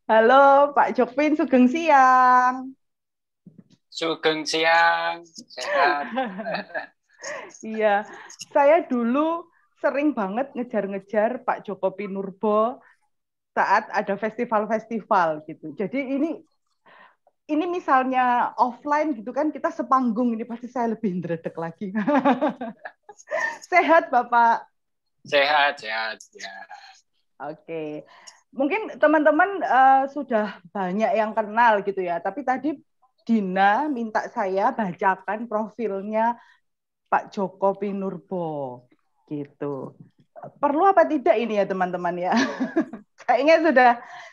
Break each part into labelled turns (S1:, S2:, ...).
S1: Halo Pak Jokvin, sugeng siang.
S2: Sugeng siang, sehat.
S1: Iya, saya dulu sering banget ngejar-ngejar Pak Joko Pinurbo saat ada festival-festival gitu. Jadi ini misalnya offline gitu kan, kita sepanggung ini pasti saya lebih ndredeg lagi. Sehat Bapak.
S2: Sehat, sehat. Ya.
S1: Oke. Mungkin teman-teman sudah banyak yang kenal gitu ya. Tapi tadi Dina minta saya bacakan profilnya Pak Joko Pinurbo gitu. Perlu apa tidak ini ya teman-teman ya? Kayaknya sudah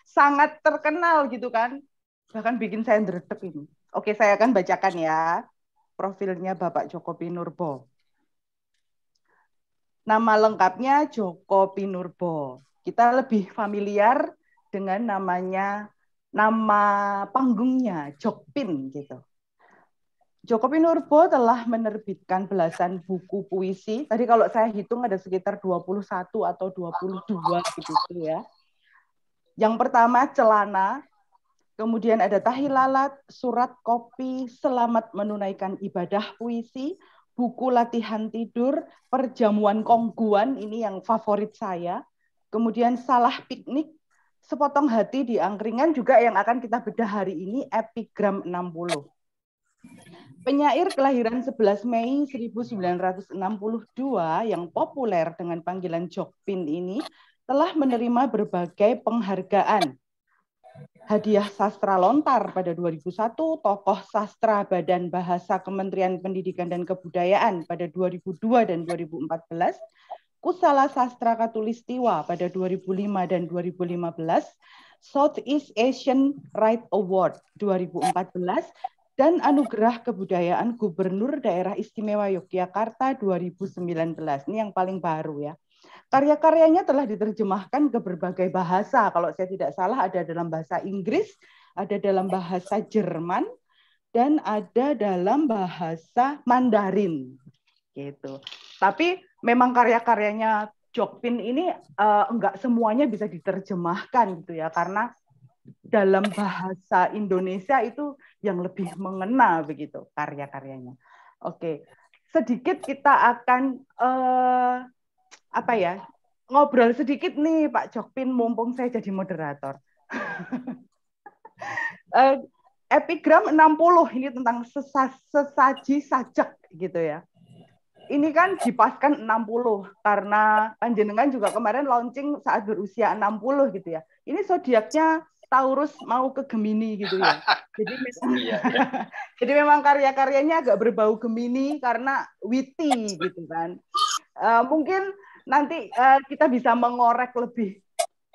S1: sangat terkenal gitu kan. Bahkan bikin saya ndredeg ini. Oke, saya akan bacakan ya profilnya Bapak Joko Pinurbo. Nama lengkapnya Joko Pinurbo. Kita lebih familiar dengan nama panggungnya Jokpin gitu. Joko Pinurbo telah menerbitkan belasan buku puisi. Tadi kalau saya hitung ada sekitar 21 atau 22 begitu ya. Yang pertama Celana, kemudian ada Tahilalat, Surat Kopi, Selamat Menunaikan Ibadah Puisi, buku latihan tidur, Perjamuan Kongguan, ini yang favorit saya. Kemudian Salah Piknik, Sepotong Hati di Angkringan juga yang akan kita bedah hari ini, Epigram 60. Penyair kelahiran 11 Mei 1962 yang populer dengan panggilan Jokpin ini telah menerima berbagai penghargaan. Hadiah Sastra Lontar pada 2001, Tokoh Sastra Badan Bahasa Kementerian Pendidikan dan Kebudayaan pada 2002 dan 2014, Kusala Sastra Katulistiwa pada 2005 dan 2015, Southeast Asian Right Award 2014, dan Anugerah Kebudayaan Gubernur Daerah Istimewa Yogyakarta 2019. Ini yang paling baru ya. Karya-karyanya telah diterjemahkan ke berbagai bahasa. Kalau saya tidak salah ada dalam bahasa Inggris, ada dalam bahasa Jerman, dan ada dalam bahasa Mandarin. Gitu. Tapi memang karya-karyanya Jokpin ini enggak semuanya bisa diterjemahkan gitu ya, karena dalam bahasa Indonesia itu yang lebih mengena begitu karya-karyanya. Oke, sedikit kita akan apa ya, ngobrol sedikit nih Pak Jokpin mumpung saya jadi moderator. uh, Epigram 60 ini tentang sesaji sajak gitu ya. Ini kan dipaskan 60 karena panjenengan juga kemarin launching saat berusia 60 gitu ya. Ini zodiaknya Taurus mau ke Gemini gitu ya. Jadi memang
S2: Iya, iya.
S1: jadi memang karya-karyanya agak berbau Gemini karena witty gitu kan. Mungkin nanti kita bisa mengorek lebih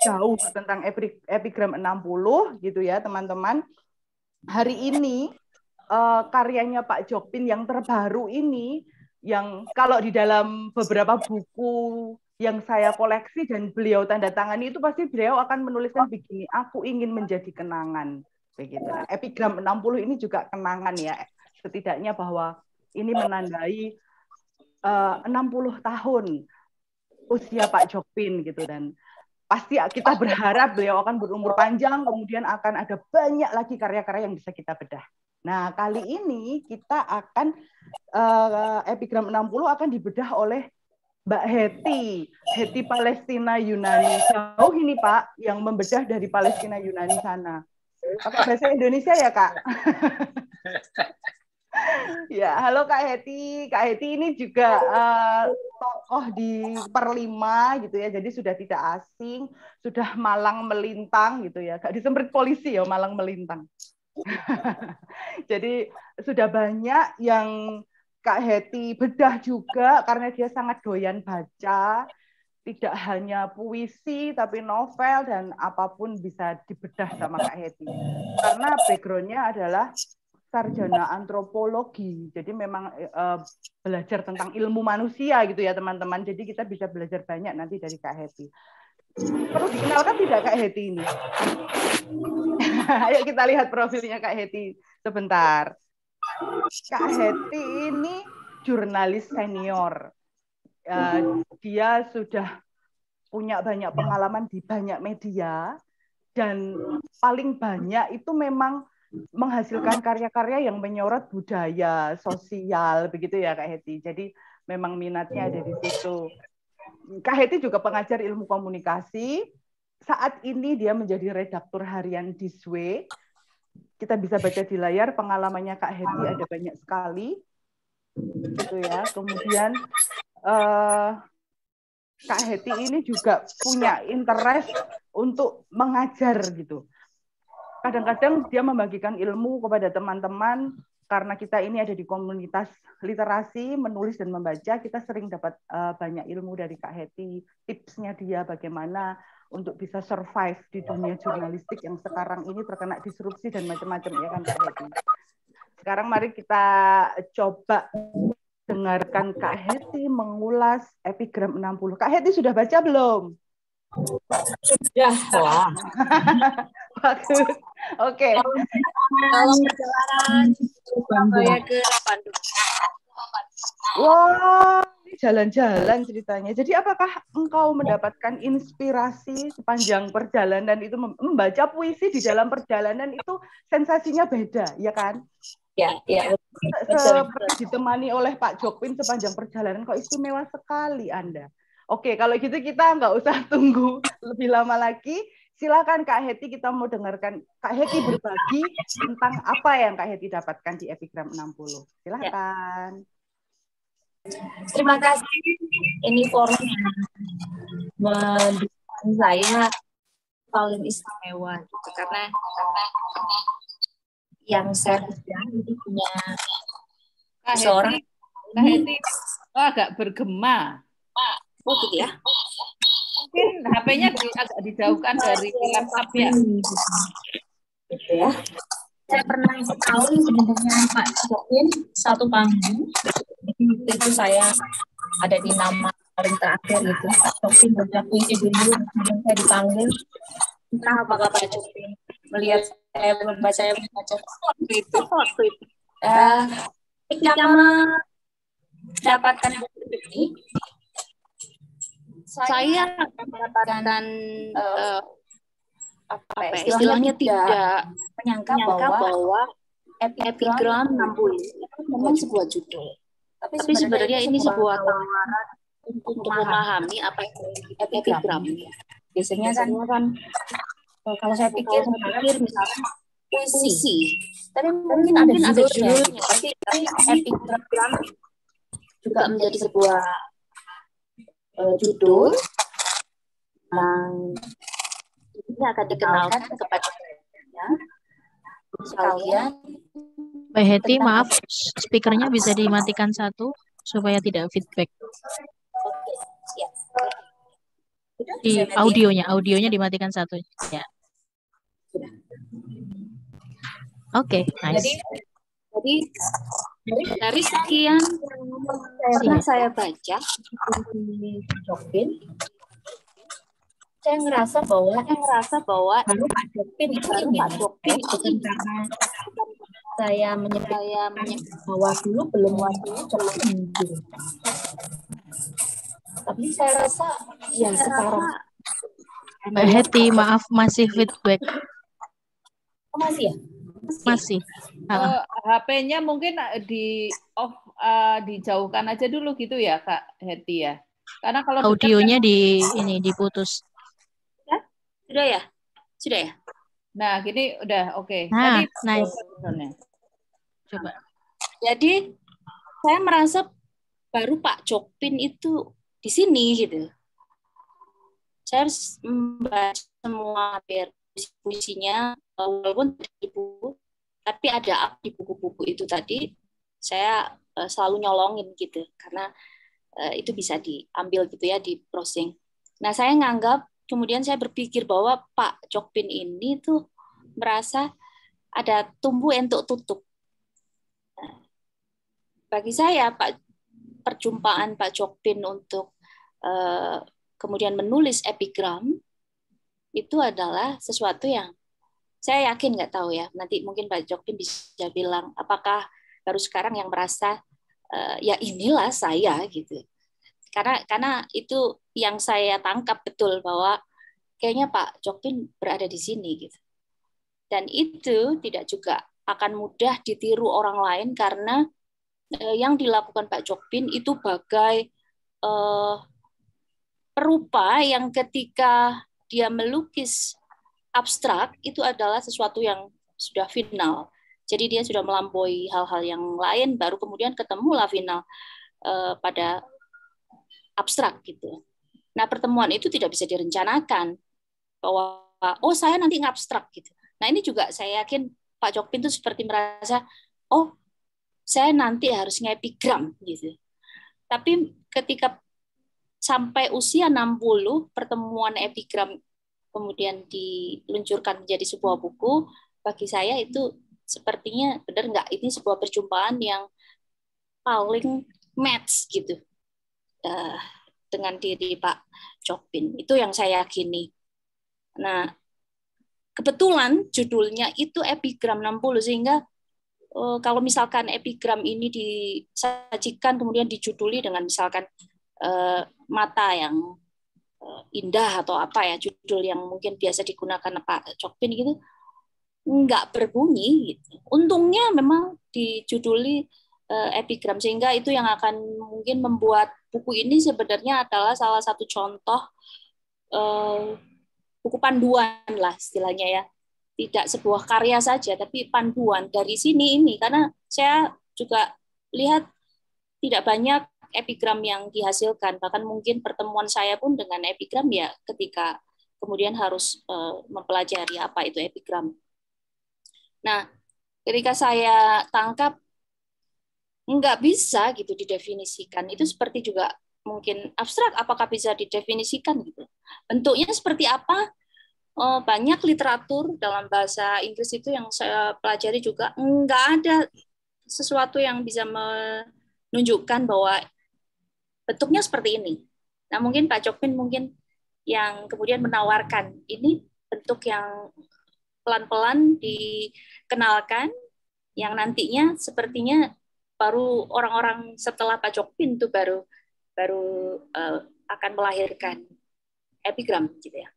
S1: jauh tentang epigram 60 gitu ya teman-teman. Hari ini karyanya Pak Jokpin yang terbaru ini, yang kalau di dalam beberapa buku yang saya koleksi dan beliau tanda tangani itu pasti beliau akan menuliskan begini, aku ingin menjadi kenangan begitu. Nah, epigram 60 ini juga kenangan ya, setidaknya bahwa ini menandai 60 tahun usia Pak Jokpin gitu, dan pasti kita berharap beliau akan berumur panjang, kemudian akan ada banyak lagi karya-karya yang bisa kita bedah. Nah, kali ini kita akan epigram 60 akan dibedah oleh Mbak Heti, Heti Palestina Yunani. Jauh ini Pak, yang membedah dari Palestina Yunani sana. Pakai bahasa Indonesia ya Kak? Ya, halo Kak Heti. Kak Heti ini juga tokoh di Perlima gitu ya. Jadi sudah tidak asing, sudah malang melintang gitu ya. Gak disemprit polisi ya, malang melintang. Jadi sudah banyak yang Kak Heti bedah juga karena dia sangat doyan baca. Tidak hanya puisi, tapi novel dan apapun bisa dibedah sama Kak Heti. Karena background-nya adalah sarjana antropologi. Jadi memang belajar tentang ilmu manusia gitu ya teman-teman. Jadi kita bisa belajar banyak nanti dari Kak Heti. Perlu dikenalkan tidak Kak Heti ini? Ayo kita lihat profilnya Kak Heti sebentar. Kak Heti ini jurnalis senior. Dia sudah punya banyak pengalaman di banyak media. dan paling banyak itu memang menghasilkan karya-karya yang menyorot budaya, sosial, begitu ya Kak Heti. Jadi memang minatnya ada di situ. Kak Heti juga pengajar ilmu komunikasi. Saat ini dia menjadi redaktur harian di SWE. Kita bisa baca di layar pengalamannya Kak Heti ada banyak sekali. Gitu ya. Kemudian Kak Heti ini juga punya interest untuk mengajar gitu. Kadang-kadang dia membagikan ilmu kepada teman-teman karena kita ini ada di komunitas literasi, menulis dan membaca, kita sering dapat banyak ilmu dari Kak Heti, tipsnya dia bagaimana untuk bisa survive di dunia jurnalistik yang sekarang ini terkena disrupsi dan macam-macam ya kan Kak Heti. Sekarang mari kita coba dengarkan Kak Heti mengulas epigram 60. Kak Heti sudah baca belum?
S3: Sudah lah.
S1: Bagus. Oke.
S3: Kalau perjalanan saya ke Bandung.
S1: Wah, ini jalan-jalan ceritanya. Jadi apakah engkau mendapatkan inspirasi sepanjang perjalanan itu membaca puisi di dalam perjalanan itu sensasinya beda, ya kan?
S3: Ya.
S1: Seperti ditemani oleh Pak Jokpin sepanjang perjalanan, kok istimewa sekali Anda. Oke, kalau gitu kita nggak usah tunggu lebih lama lagi. Silakan Kak Heti, kita mau dengarkan Kak Heti berbagi tentang apa yang Kak Heti dapatkan di epigram 60. Silakan.
S3: Terima kasih. Ini forum yang mendukung saya paling istimewa gitu. Karena yang saya lihat itu punya seorang
S4: Kak Heti agak bergema.
S3: Oh gitu ya.
S4: Mungkin HP-nya agak dijauhkan dari laptopnya.
S3: Gitu ya. Saya pernah sekali sebenarnya Pak Jokpin satu panggung. Itu saya ada di nama paling terakhir gitu. Pak Jokpin baca puisi dulu, kemudian saya dipanggil. Entah apakah Pak Jokpin melihat saya membaca waktu itu. Ketika mendapatkan buku ini, saya mendapatkan istilahnya tidak menyangka bahwa epigram 60 itu memang sebuah judul. Tapi sebenarnya ini sebuah tawaran untuk memahami apa itu epigram. Biasanya kan kalau saya pikir misalnya puisi, tapi mungkin ada judulnya. Tapi epigram juga menjadi sebuah judul yang ini akan dikenalkan kepada kalian.
S5: Mbak Heti, maaf, speakernya bisa dimatikan satu supaya tidak feedback. Di audionya dimatikan satu. Ya. Oke, nice.
S3: Jadi dari sekian yang saya baca di Jokpin, saya ngerasa bahwa baru Pak Jokpin itu bukan karena saya menyebut bahwa dulu belum gitu. Tapi saya rasa ya sekarang.
S5: Mbak Heti, maaf masih feedback.
S3: Masih ya?
S5: Masih.
S4: HP-nya mungkin di off, dijauhkan aja dulu gitu ya Kak Heti ya. Karena kalau
S5: audionya diputus.
S3: Sudah ya?
S4: Nah, gini udah oke.
S5: Nah,
S4: Tadi
S5: nice.
S4: Coba.
S3: Jadi saya merasa baru Pak Jokpin itu di sini gitu. Saya harus membaca semua puisinya walaupun di buku, tapi ada di buku-buku itu tadi saya selalu nyolongin gitu karena itu bisa diambil gitu ya di browsing. Nah, saya nganggap kemudian saya berpikir bahwa Pak Jokpin ini tuh merasa ada tumbuh entuk tutup. Bagi saya perjumpaan Pak Jokpin untuk kemudian menulis epigram itu adalah sesuatu yang saya yakin nggak tahu ya. Nanti mungkin Pak Jokpin bisa bilang apakah baru sekarang yang merasa ya inilah saya gitu. Karena itu yang saya tangkap betul bahwa kayaknya Pak Chokpin berada di sini gitu. Dan itu tidak juga akan mudah ditiru orang lain karena yang dilakukan Pak Chokpin itu bagai perupa yang ketika dia melukis abstrak itu adalah sesuatu yang sudah final. Jadi dia sudah melampaui hal-hal yang lain, baru kemudian ketemulah final pada abstrak gitu. Nah pertemuan itu tidak bisa direncanakan bahwa oh saya nanti ngabstrak gitu. Nah ini juga saya yakin Pak Chokpin itu seperti merasa oh saya nanti harus ngepigram gitu. Tapi ketika sampai usia 60 pertemuan epigram kemudian diluncurkan menjadi sebuah buku, bagi saya itu sepertinya benar nggak ini sebuah perjumpaan yang paling match gitu dengan diri Pak Chokpin. Itu yang saya yakini. Nah, kebetulan judulnya itu epigram 60 sehingga kalau misalkan epigram ini disajikan kemudian dijuduli dengan misalkan mata yang indah atau apa ya judul yang mungkin biasa digunakan Pak Chokpin gitu nggak berbunyi gitu. Untungnya memang dijuduli epigram sehingga itu yang akan mungkin membuat buku ini sebenarnya adalah salah satu contoh buku panduan lah istilahnya ya. Tidak sebuah karya saja tapi panduan dari sini ini karena saya juga lihat tidak banyak epigram yang dihasilkan, bahkan mungkin pertemuan saya pun dengan epigram ya ketika kemudian harus mempelajari apa itu epigram. Nah, ketika saya tangkap nggak bisa gitu didefinisikan, itu seperti juga mungkin abstrak, apakah bisa didefinisikan gitu. Bentuknya seperti apa? Banyak literatur dalam bahasa Inggris itu yang saya pelajari juga nggak ada sesuatu yang bisa menunjukkan bahwa bentuknya seperti ini. Nah, mungkin Pak Chokpin mungkin yang kemudian menawarkan ini bentuk yang pelan-pelan dikenalkan, yang nantinya sepertinya baru orang-orang setelah Pak Chokpin itu baru akan melahirkan epigram gitu ya.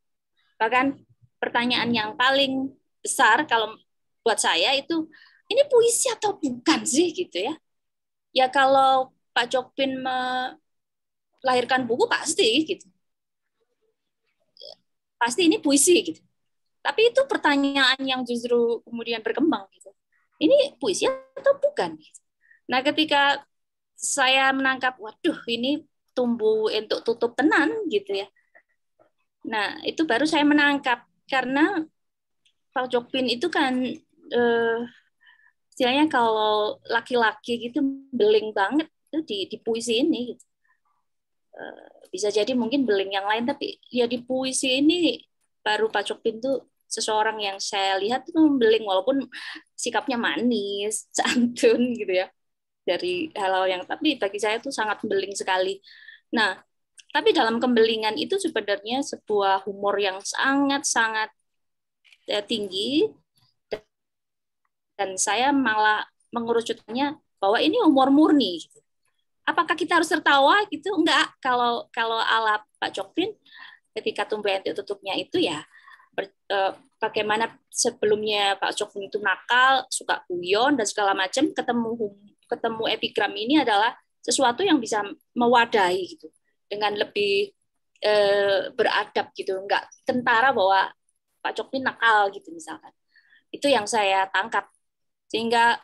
S3: Bahkan pertanyaan yang paling besar kalau buat saya itu ini puisi atau bukan sih gitu ya. Ya kalau Pak Chokpin melahirkan buku pasti gitu. Pasti ini puisi gitu. Tapi itu pertanyaan yang justru kemudian berkembang gitu. Ini puisi atau bukan? Gitu. Nah, ketika saya menangkap, waduh, ini tumbuh untuk tutup tenan gitu ya. Nah, itu baru saya menangkap karena Pak Chokpin itu kan istilahnya kalau laki-laki gitu beling banget itu di puisi ini gitu. Bisa jadi mungkin beling yang lain tapi ya di puisi ini baru Pak Chokpin tuh seseorang yang saya lihat tuh beling walaupun sikapnya manis, santun gitu ya. Dari hal-hal yang tapi bagi saya tuh sangat beling sekali. Nah, tapi dalam kembelingan itu sebenarnya sebuah humor yang sangat-sangat tinggi dan saya malah mengerucutnya bahwa ini humor murni. Apakah kita harus tertawa gitu? Enggak. Kalau ala Pak Chokpin ketika tumbuh entik tutupnya itu ya bagaimana sebelumnya Pak Chokpin itu nakal, suka guyon dan segala macam, ketemu epigram ini adalah sesuatu yang bisa mewadahi gitu dengan lebih beradab gitu, enggak kentara bahwa Pak Chokpin nakal gitu misalkan. Itu yang saya tangkap. Sehingga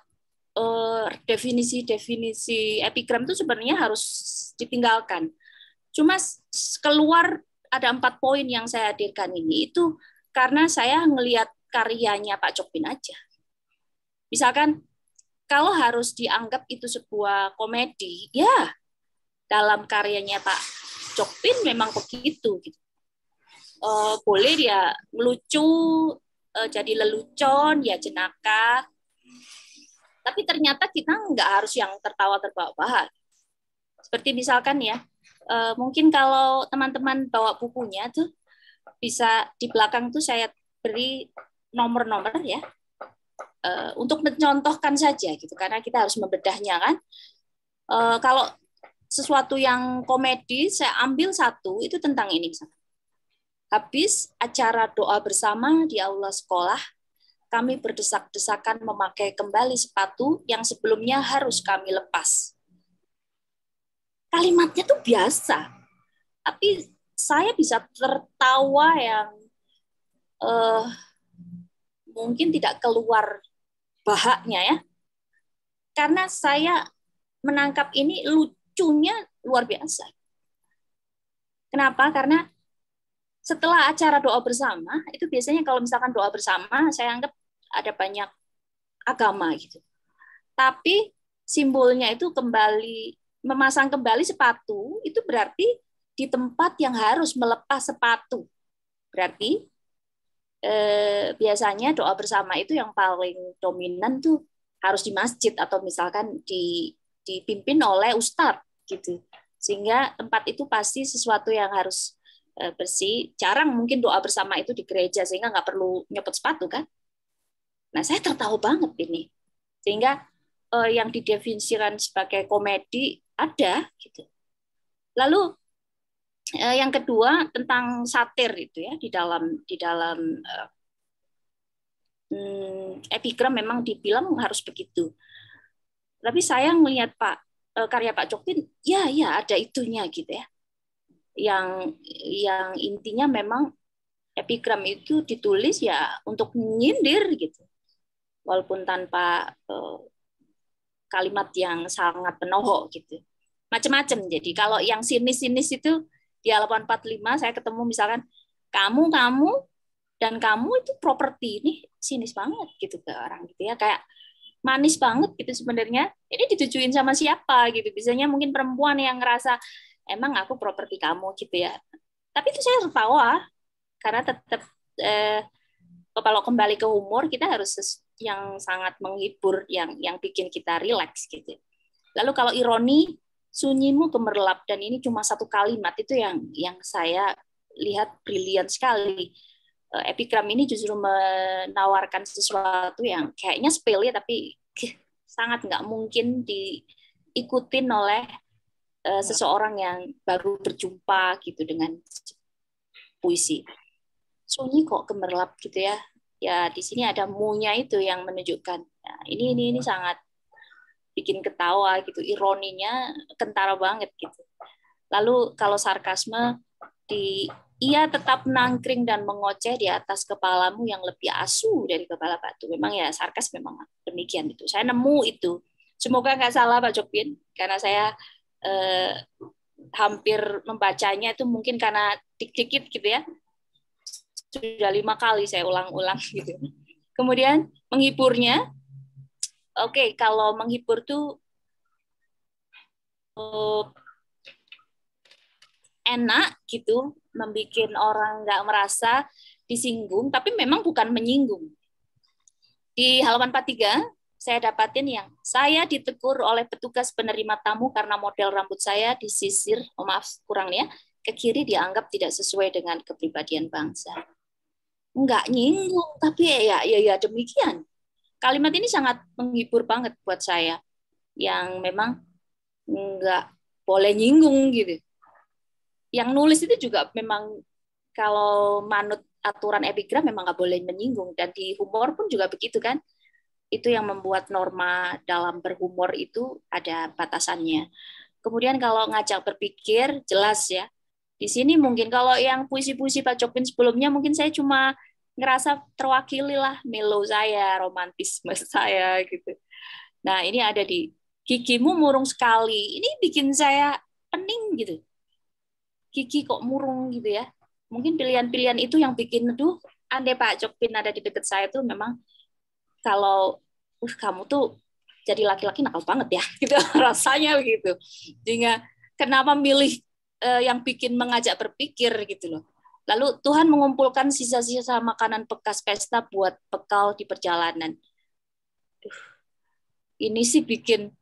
S3: definisi epigram itu sebenarnya harus ditinggalkan. Cuma keluar ada 4 poin yang saya hadirkan ini itu karena saya ngelihat karyanya Pak Chokpin aja. Misalkan kalau harus dianggap itu sebuah komedi, ya dalam karyanya Pak Chokpin memang begitu. Gitu. Boleh dia lucu, jadi lelucon, ya jenaka. Tapi ternyata kita nggak harus yang tertawa-terbawa-bawa. Seperti misalkan ya, mungkin kalau teman-teman bawa bukunya tuh bisa di belakang tuh saya beri nomor-nomor ya, untuk mencontohkan saja gitu, karena kita harus membedahnya kan. Kalau sesuatu yang komedi, saya ambil satu itu tentang ini misalkan. Habis acara doa bersama di aula sekolah, kami berdesak-desakan memakai kembali sepatu yang sebelumnya harus kami lepas. Kalimatnya tuh biasa, tapi saya bisa tertawa yang mungkin tidak keluar bahaknya ya. Karena saya menangkap ini lucunya luar biasa. Kenapa? Karena setelah acara doa bersama, itu biasanya kalau misalkan doa bersama, saya anggap ada banyak agama gitu. Tapi simbolnya itu kembali, memasang kembali sepatu, itu berarti di tempat yang harus melepas sepatu. Berarti biasanya doa bersama itu yang paling dominan tuh harus di masjid atau misalkan dipimpin oleh ustadz gitu. Sehingga tempat itu pasti sesuatu yang harus bersih. Jarang mungkin doa bersama itu di gereja sehingga nggak perlu nyopot sepatu kan. Nah, saya tertawa banget ini. Sehingga yang didefinisikan sebagai komedi ada gitu. Lalu yang kedua tentang satir itu ya, di dalam epigram memang dibilang harus begitu. Tapi saya melihat karya Pak Cokpin, ya ada itunya gitu ya. Yang intinya memang epigram itu ditulis ya untuk menyindir gitu. Walaupun tanpa kalimat yang sangat penohok gitu. Macam-macam. Jadi kalau yang sinis-sinis itu di halaman 45 saya ketemu misalkan kamu dan kamu itu properti, ini sinis banget gitu ke orang gitu ya, kayak manis banget gitu sebenarnya. Ini ditujuin sama siapa gitu. Biasanya mungkin perempuan yang ngerasa emang aku properti kamu gitu ya. Tapi itu saya tertawa karena tetap kalau kembali ke humor kita harus yang sangat menghibur, yang bikin kita rileks gitu. Lalu kalau ironi, sunyimu gemerlap, dan ini cuma satu kalimat itu yang saya lihat brilian sekali. Epigram ini justru menawarkan sesuatu yang kayaknya sepele tapi sangat nggak mungkin diikutin oleh seseorang yang baru berjumpa gitu dengan puisi. Sunyi kok gemerlap gitu ya. Ya di sini ada mu-nya itu yang menunjukkan. Nah, ini sangat bikin ketawa gitu, ironinya kentara banget gitu. Lalu kalau sarkasme ia tetap nangkring dan mengoceh di atas kepalamu yang lebih asu dari kepala batu. Memang ya sarkas memang demikian itu. Saya nemu itu. Semoga nggak salah Pak Jokpin, karena saya hampir membacanya itu mungkin karena dikit-dikit gitu ya. Sudah 5 kali saya ulang-ulang gitu. Kemudian menghiburnya, oke, kalau menghibur tuh enak gitu, membuat orang nggak merasa disinggung, tapi memang bukan menyinggung. Di halaman 43, saya dapatin yang saya ditegur oleh petugas penerima tamu karena model rambut saya disisir, maaf kurang ya, ke kiri dianggap tidak sesuai dengan kepribadian bangsa. Nggak nyinggung, tapi ya demikian. Kalimat ini sangat menghibur banget buat saya, yang memang nggak boleh nyinggung gitu. Yang nulis itu juga memang kalau manut aturan epigram memang nggak boleh menyinggung, dan di humor pun juga begitu kan. Itu yang membuat norma dalam berhumor itu ada batasannya. Kemudian kalau ngajak berpikir, jelas ya. Di sini mungkin kalau yang puisi-puisi Pak Jokpin sebelumnya mungkin saya cuma ngerasa terwakili lah melo saya, romantisme saya gitu. Nah ini ada di gigimu murung sekali. Ini bikin saya pening gitu. Gigi kok murung gitu ya. Mungkin pilihan-pilihan itu yang bikin, andai Pak Jokpin ada di dekat saya tuh memang kalau kamu tuh jadi laki-laki nakal banget ya gitu rasanya begitu. Sehingga kenapa milih yang bikin mengajak berpikir gitu loh. Lalu Tuhan mengumpulkan sisa-sisa makanan bekas pesta buat bekal di perjalanan. Ini sih bikin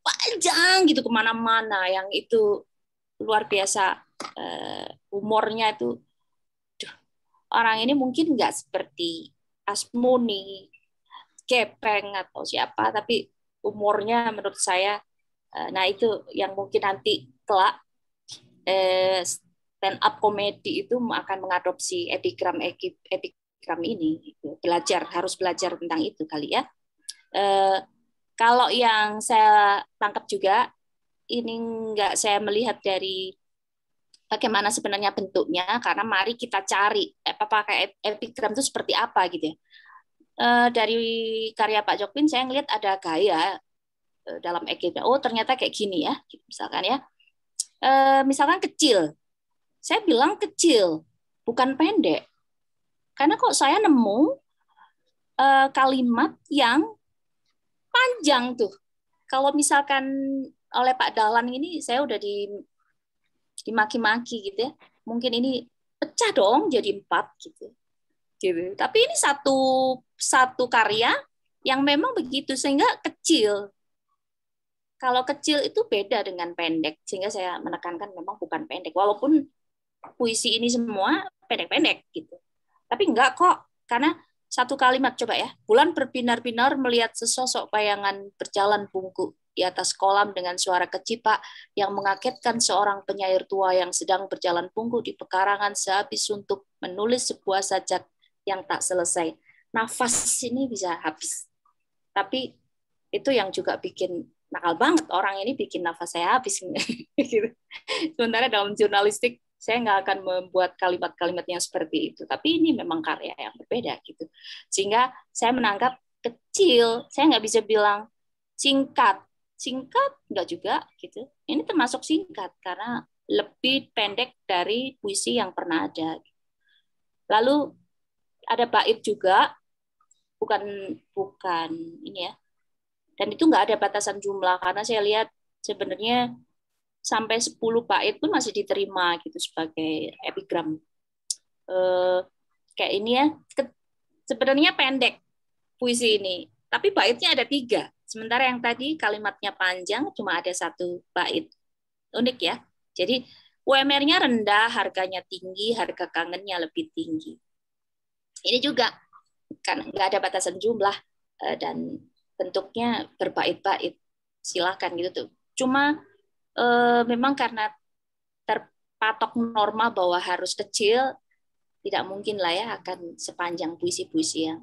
S3: panjang gitu kemana-mana, yang itu luar biasa humornya itu. Orang ini mungkin nggak seperti Asmuni, Gepeng atau siapa, tapi humornya menurut saya, nah itu yang mungkin nanti kelak stand up komedi itu akan mengadopsi epigram ini, gitu. Harus belajar tentang itu kali ya. Kalau yang saya tangkap juga, ini nggak saya melihat dari bagaimana sebenarnya bentuknya, karena mari kita cari pakai epigram itu seperti apa gitu ya. Dari karya Pak Jokpin saya ngelihat ada gaya dalam epigram. Oh ternyata kayak gini ya, misalkan ya. Misalkan kecil, saya bilang kecil, bukan pendek. Karena kok saya nemu kalimat yang panjang tuh. Kalau misalkan oleh Pak Dahlan ini, saya udah dimaki-maki gitu ya. Mungkin ini pecah dong jadi 4 gitu. Tapi ini satu karya yang memang begitu, sehingga kecil. Kalau kecil itu beda dengan pendek, sehingga saya menekankan memang bukan pendek. Walaupun puisi ini semua pendek-pendek gitu. Tapi enggak kok, karena satu kalimat coba ya. Bulan berbinar-binar melihat sesosok bayangan berjalan bungkuk di atas kolam dengan suara kecipak yang mengagetkan seorang penyair tua yang sedang berjalan bungkuk di pekarangan sehabis untuk menulis sebuah sajak yang tak selesai. Nafas ini bisa habis. Tapi itu yang juga bikin nakal banget, orang ini bikin nafas saya habis. Sementara dalam jurnalistik saya nggak akan membuat kalimat-kalimat yang seperti itu. Tapi ini memang karya yang berbeda gitu. Sehingga saya menangkap kecil, saya nggak bisa bilang singkat nggak juga gitu. Ini termasuk singkat karena lebih pendek dari puisi yang pernah ada. Lalu ada bait juga, bukan ini ya. Dan itu nggak ada batasan jumlah, karena saya lihat sebenarnya sampai 10 bait pun masih diterima gitu sebagai epigram. Kayak ini ya, sebenarnya pendek puisi ini, tapi baitnya ada 3. Sementara yang tadi kalimatnya panjang, cuma ada 1 bait. Unik ya. Jadi UMR-nya rendah, harganya tinggi, harga kangennya lebih tinggi. Ini juga kan nggak ada batasan jumlah dan bentuknya berbait-bait, silakan gitu tuh. Cuma memang karena terpatok norma bahwa harus kecil, tidak mungkin lah ya akan sepanjang puisi-puisi yang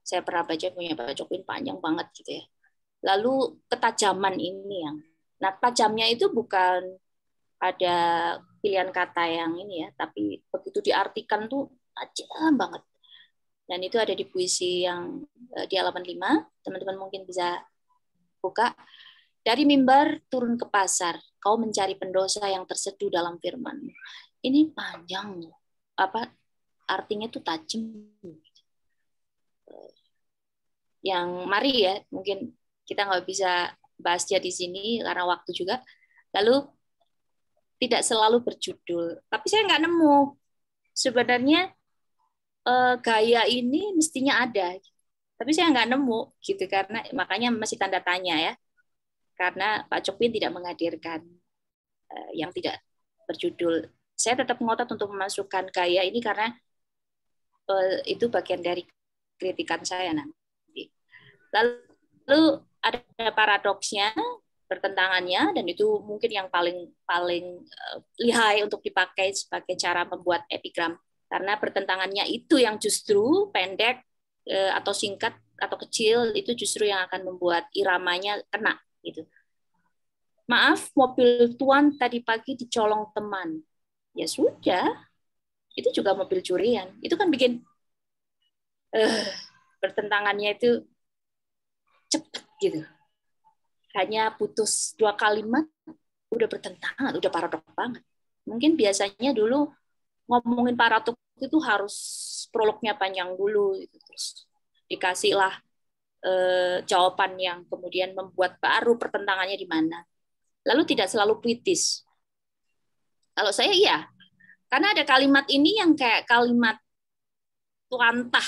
S3: saya pernah baca punya Pak Jokpin, panjang banget gitu ya. Lalu ketajaman ini nah tajamnya itu bukan ada pilihan kata yang ini ya, tapi begitu diartikan tuh tajam banget. Dan itu ada di puisi yang di halaman 5, teman-teman mungkin bisa buka. Dari mimbar turun ke pasar, kau mencari pendosa yang terseduh dalam firman. Ini panjang, artinya tuh tajam. Yang mari ya, mungkin kita nggak bisa bahasnya di sini karena waktu juga. Lalu tidak selalu berjudul, tapi saya nggak nemu. Sebenarnya gaya ini mestinya ada, tapi saya nggak nemu gitu, karena makanya masih tanda tanya ya, karena Pak Jokpin tidak menghadirkan yang tidak berjudul. Saya tetap ngotot untuk memasukkan gaya ini karena itu bagian dari kritikan saya nanti. Lalu ada paradoksnya, pertentangannya, dan itu mungkin yang paling lihai untuk dipakai sebagai cara membuat epigram. Karena pertentangannya itu yang justru pendek atau singkat atau kecil, itu justru yang akan membuat iramanya kena gitu. Maaf, mobil tuan tadi pagi dicolong teman. Ya sudah, itu juga mobil curian. Itu kan bikin pertentangannya itu cepat gitu. Hanya putus 2 kalimat udah bertentangan, udah paradok banget. Mungkin biasanya dulu ngomongin paradoks itu harus prolognya panjang dulu gitu. Terus dikasihlah jawaban yang kemudian membuat baru pertentangannya di mana. Lalu tidak selalu puitis. Kalau saya iya, karena ada kalimat ini yang kayak kalimat tuantah,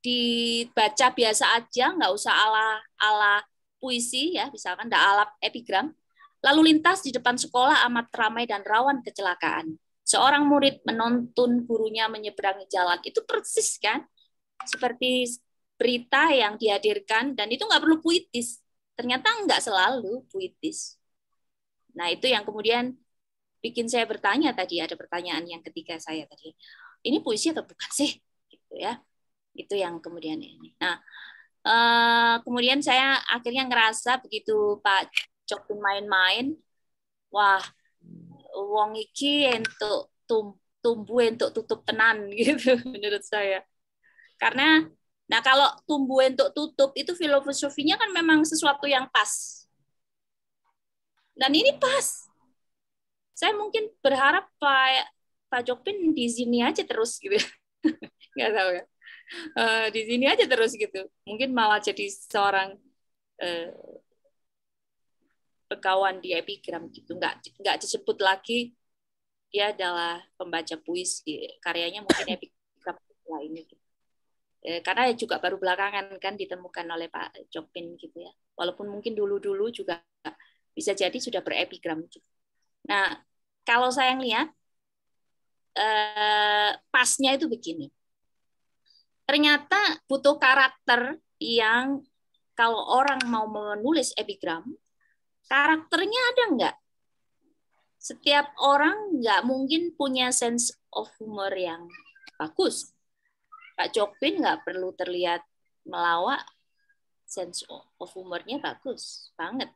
S3: dibaca biasa aja, nggak usah ala puisi ya, misalkan nggak ala epigram. Lalu lintas di depan sekolah amat ramai dan rawan kecelakaan. Seorang murid menuntun gurunya menyeberangi jalan. Itu persis kan? Seperti berita yang dihadirkan, dan itu nggak perlu puitis. Ternyata nggak selalu puitis. Nah, itu yang kemudian bikin saya bertanya tadi, ada pertanyaan yang ketiga saya tadi, ini puisi atau bukan sih, gitu ya. Itu yang kemudian ini. Nah, kemudian saya akhirnya ngerasa begitu Pak Chopin main-main, wah, wong iki entuk tumbuh entuk tutup tenan gitu menurut saya. Karena nah kalau tumbuh entuk tutup itu filosofinya kan memang sesuatu yang pas. Dan ini pas. Saya mungkin berharap Pak Chopin di sini aja terus gitu. Nggak tahu ya. Di sini aja terus gitu. Mungkin malah jadi seorang pegawai di epigram gitu. Nggak disebut lagi dia adalah pembaca puisi. Karyanya mungkin epigram lainnya gitu. Karena juga baru belakangan kan ditemukan oleh Pak Chopin gitu ya. Walaupun mungkin dulu-dulu juga bisa jadi sudah berepigram gitu. Nah, kalau saya lihat pasnya itu begini. Ternyata butuh karakter yang kalau orang mau menulis epigram, karakternya ada nggak? Setiap orang nggak mungkin punya sense of humor yang bagus. Pak Chopin nggak perlu terlihat melawak, sense of humornya bagus banget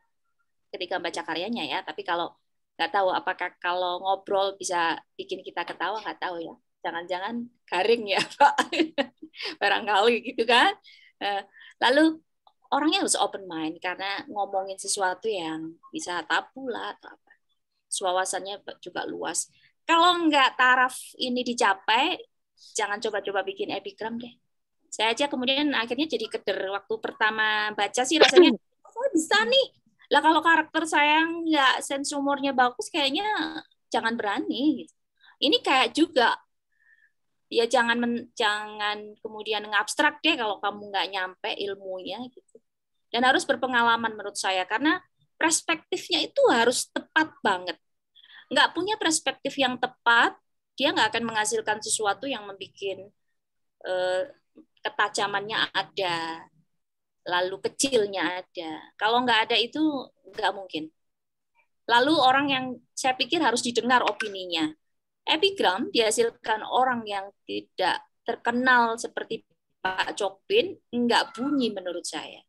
S3: ketika baca karyanya ya. Tapi kalau nggak tahu apakah kalau ngobrol bisa bikin kita ketawa, nggak tahu ya. Jangan-jangan garing ya Pak, barangkali gitu kan. Lalu orangnya harus open mind karena ngomongin sesuatu yang bisa tabu lah atau apa. Wawasannya juga luas. Kalau nggak taraf ini dicapai, jangan coba-coba bikin epigram deh. Saya aja kemudian akhirnya jadi keder. Waktu pertama baca sih rasanya, oh bisa nih. Lah kalau karakter saya nggak sense humornya bagus, kayaknya jangan berani. Ini kayak juga, ya jangan kemudian ngabstrak deh kalau kamu nggak nyampe ilmunya gitu. Dan harus berpengalaman menurut saya, karena perspektifnya itu harus tepat banget. Nggak punya perspektif yang tepat, dia nggak akan menghasilkan sesuatu yang membuat ketajamannya ada, lalu kecilnya ada. Kalau nggak ada itu nggak mungkin. Lalu orang yang saya pikir harus didengar opininya. Epigram dihasilkan orang yang tidak terkenal seperti Pak Chopin, nggak bunyi menurut saya.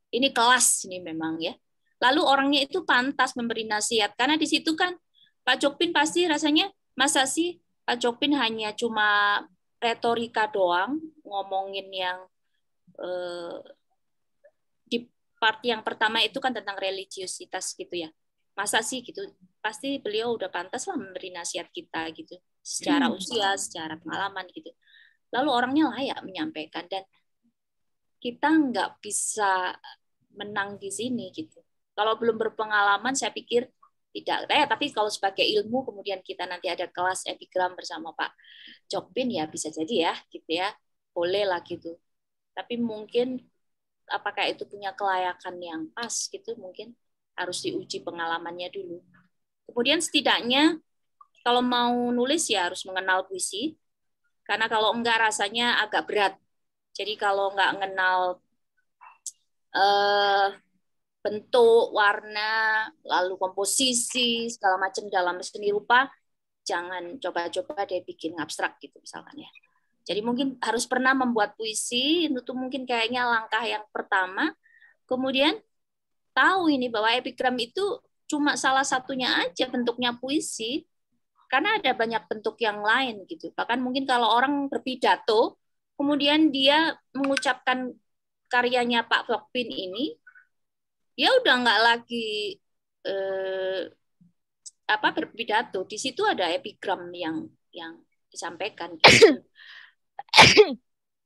S3: Ini kelas ini memang ya. Lalu orangnya itu pantas memberi nasihat, karena di situ kan Pak Chopin pasti rasanya, masa sih Pak Chopin hanya cuma retorika doang, ngomongin yang di part yang pertama itu kan tentang religiusitas gitu ya. Masa sih gitu? Pasti beliau udah pantas lah memberi nasihat kita gitu, secara usia, secara pengalaman gitu. Lalu orangnya layak menyampaikan, dan kita nggak bisa menang di sini gitu. Kalau belum berpengalaman, saya pikir tidak. Tapi kalau sebagai ilmu, kemudian kita nanti ada kelas epigram bersama Pak Chopin, ya bisa jadi ya, gitu ya, boleh lah gitu. Tapi mungkin apakah itu punya kelayakan yang pas gitu, mungkin harus diuji pengalamannya dulu. Kemudian setidaknya kalau mau nulis ya harus mengenal puisi, karena kalau enggak rasanya agak berat. Jadi kalau enggak mengenal bentuk, warna, lalu komposisi, segala macam dalam seni rupa, jangan coba-coba deh bikin abstrak gitu misalkan ya. Jadi mungkin harus pernah membuat puisi, itu mungkin kayaknya langkah yang pertama. Kemudian tahu ini bahwa epigram itu cuma salah satunya aja bentuknya puisi, karena ada banyak bentuk yang lain gitu. Bahkan mungkin kalau orang berpidato, kemudian dia mengucapkan karyanya Pak Chopin ini, dia udah nggak lagi berpidato. Di situ ada epigram yang disampaikan. Gitu.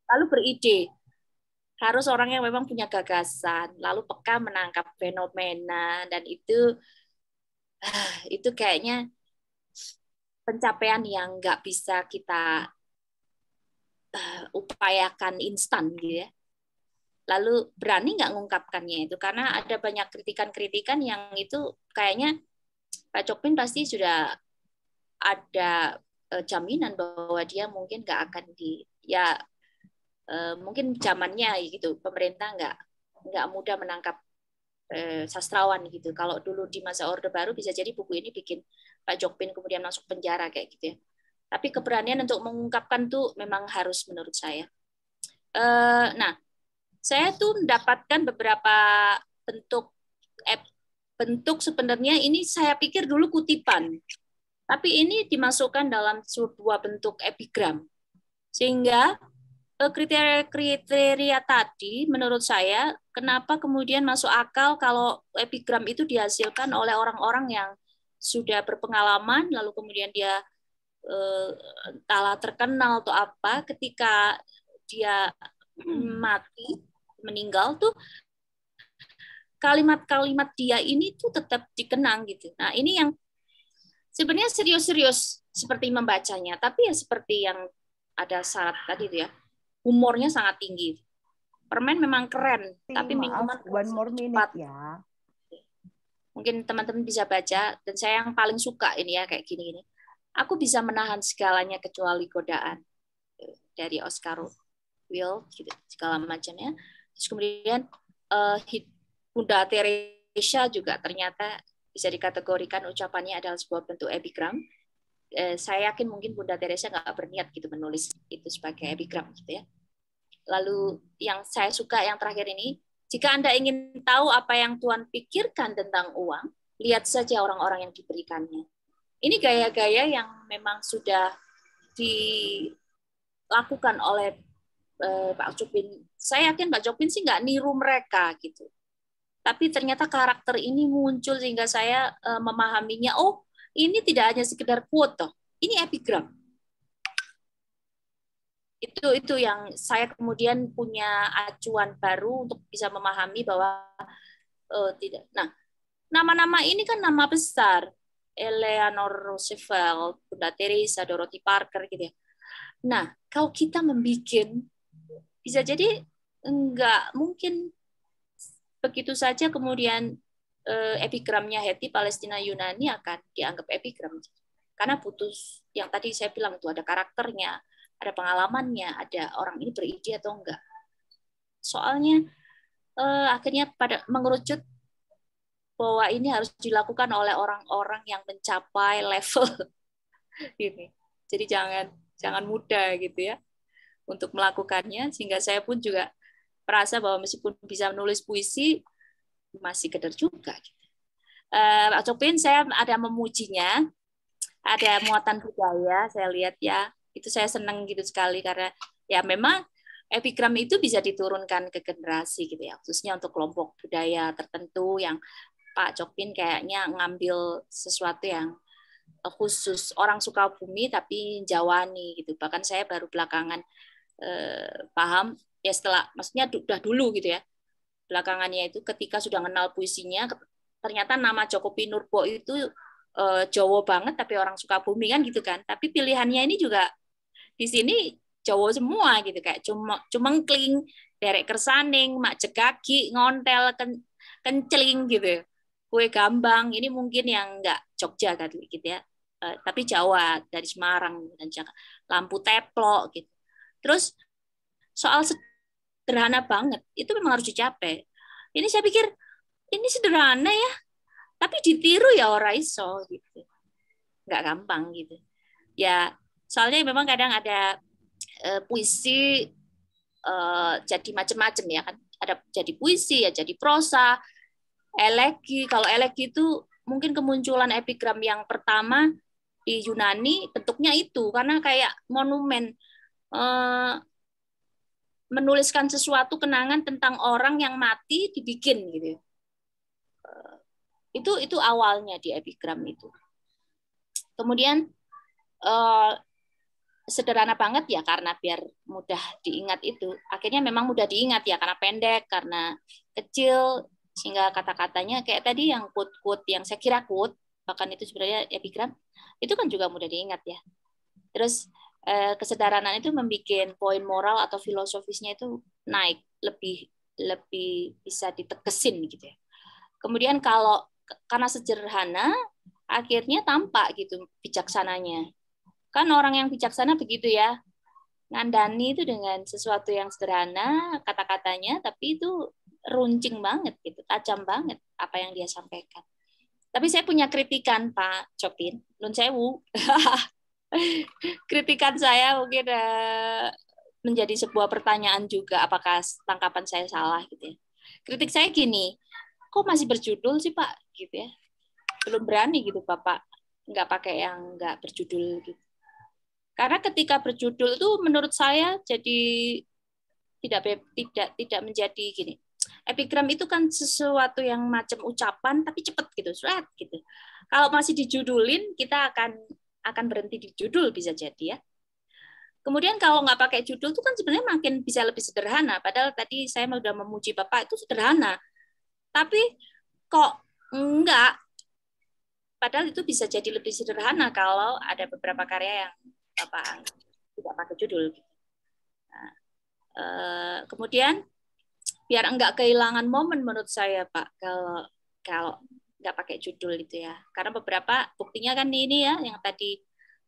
S3: Lalu beride. Harus orang yang memang punya gagasan, lalu peka menangkap fenomena, dan itu kayaknya pencapaian yang nggak bisa kita upayakan instan gitu ya. Lalu berani nggak ngungkapkannya itu, karena ada banyak kritikan-kritikan yang itu kayaknya Pak Chopin pasti sudah ada jaminan bahwa dia mungkin nggak akan mungkin zamannya gitu, pemerintah nggak mudah menangkap sastrawan gitu. Kalau dulu di masa Orde Baru bisa jadi buku ini bikin Pak Jokpin kemudian masuk penjara kayak gitu ya. Tapi keberanian untuk mengungkapkan tuh memang harus menurut saya. Nah, saya tuh mendapatkan beberapa bentuk sebenarnya ini saya pikir dulu kutipan. Tapi ini dimasukkan dalam sebuah bentuk epigram. Sehingga kriteria tadi menurut saya kenapa kemudian masuk akal kalau epigram itu dihasilkan oleh orang-orang yang sudah berpengalaman lalu kemudian dia entahlah terkenal atau apa, ketika dia mati meninggal tuh kalimat-kalimat dia ini tuh tetap dikenang gitu. Nah ini yang sebenarnya serius-serius seperti membacanya, tapi ya seperti yang ada syarat tadi tuh ya, humornya sangat tinggi. Permen memang keren, tapi minuman
S1: one more minute ya.
S3: Mungkin teman-teman bisa baca, dan saya yang paling suka ini ya kayak gini-gini. Aku bisa menahan segalanya kecuali godaan, dari Oscar Wilde gitu, segala macamnya. Terus kemudian Bunda Teresa juga ternyata bisa dikategorikan ucapannya adalah sebuah bentuk epigram. Saya yakin mungkin Bunda Teresa nggak berniat gitu menulis itu sebagai epigram gitu ya. Lalu yang saya suka yang terakhir ini, jika Anda ingin tahu apa yang Tuhan pikirkan tentang uang, lihat saja orang-orang yang diberikannya. Ini gaya-gaya yang memang sudah dilakukan oleh Pak Jokpin. Saya yakin Pak Jokpin sih nggak niru mereka gitu. Tapi ternyata karakter ini muncul sehingga saya memahaminya, oh ini tidak hanya sekedar quote toh, ini epigram. Itu yang saya kemudian punya acuan baru untuk bisa memahami bahwa tidak. Nah, nama-nama ini kan nama besar. Eleanor Roosevelt, Bunda Teresa, Dorothy Parker gitu ya. Nah, kalau kita membuat, bisa jadi enggak mungkin begitu saja kemudian epigramnya Hetty, Palestina, Yunani akan dianggap epigram. Karena butuh yang tadi saya bilang itu ada karakternya, ada pengalamannya, ada orang ini beride atau enggak. Soalnya akhirnya pada mengerucut bahwa ini harus dilakukan oleh orang-orang yang mencapai level ini. Jadi jangan mudah gitu ya untuk melakukannya, sehingga saya pun juga merasa bahwa meskipun bisa menulis puisi masih keder juga. Pak Jokpin saya ada memujinya, ada muatan budaya, saya lihat ya, itu saya senang gitu sekali karena ya memang epigram itu bisa diturunkan ke generasi gitu ya, khususnya untuk kelompok budaya tertentu yang Pak Jokpin kayaknya ngambil sesuatu yang khusus orang Sukabumi tapi Jawani gitu. Bahkan saya baru belakangan paham ya setelah, maksudnya udah dulu gitu ya. Belakangannya itu ketika sudah kenal puisinya, ternyata nama Joko Pinurbo itu Jawa banget tapi orang Sukabumi kan gitu kan. Tapi pilihannya ini juga di sini Jawa semua gitu, kayak Cumengkling, Derek Kersaning, Mak Jegagi, Ngontel, Kencling gitu. Kue Gambang ini mungkin yang nggak Jogja kan gitu ya, tapi Jawa dari Semarang dan Jakarta. Lampu Teplok gitu. Terus soal sederhana banget itu memang harus dicapai. Ini saya pikir ini sederhana ya, tapi ditiru ya ora iso gitu, nggak gampang gitu. Ya soalnya memang kadang ada puisi jadi macam-macam ya kan, ada jadi puisi ya jadi prosa. Elegi, kalau elegi itu mungkin kemunculan epigram yang pertama di Yunani bentuknya itu karena kayak monumen, menuliskan sesuatu kenangan tentang orang yang mati dibikin gitu. Itu awalnya di epigram itu. Kemudian sederhana banget ya karena biar mudah diingat itu. Akhirnya memang mudah diingat ya karena pendek, karena kecil, sehingga kata-katanya kayak tadi yang quote-quote yang saya kira quote, bahkan itu sebenarnya epigram, itu kan juga mudah diingat ya. Terus kesederhanaan itu membuat poin moral atau filosofisnya itu naik, lebih bisa ditekesin gitu ya. Kemudian kalau karena sederhana, akhirnya tampak gitu bijaksananya. Kan orang yang bijaksana begitu ya, ngandani itu dengan sesuatu yang sederhana kata-katanya, tapi itu runcing banget gitu, tajam banget. apa yang dia sampaikan. Tapi saya punya kritikan Pak Chopin, nun sewu. Kritikan saya mungkin menjadi sebuah pertanyaan juga, apakah tangkapan saya salah gitu ya. Kritik saya gini, kok masih berjudul sih Pak gitu ya. Belum berani gitu Bapak nggak pakai yang nggak berjudul gitu. Karena ketika berjudul itu menurut saya jadi tidak menjadi gini. Epigram itu kan sesuatu yang macam ucapan tapi cepat gitu, surat gitu. Kalau masih dijudulin kita akan berhenti di judul bisa jadi ya. Kemudian kalau nggak pakai judul itu kan sebenarnya makin bisa lebih sederhana. Padahal tadi saya sudah memuji Bapak itu sederhana. Tapi kok enggak? Padahal itu bisa jadi lebih sederhana kalau ada beberapa karya yang Bapak tidak pakai judul. Nah, kemudian biar enggak kehilangan momen menurut saya Pak kalau nggak pakai judul itu ya. Karena beberapa buktinya kan ini ya yang tadi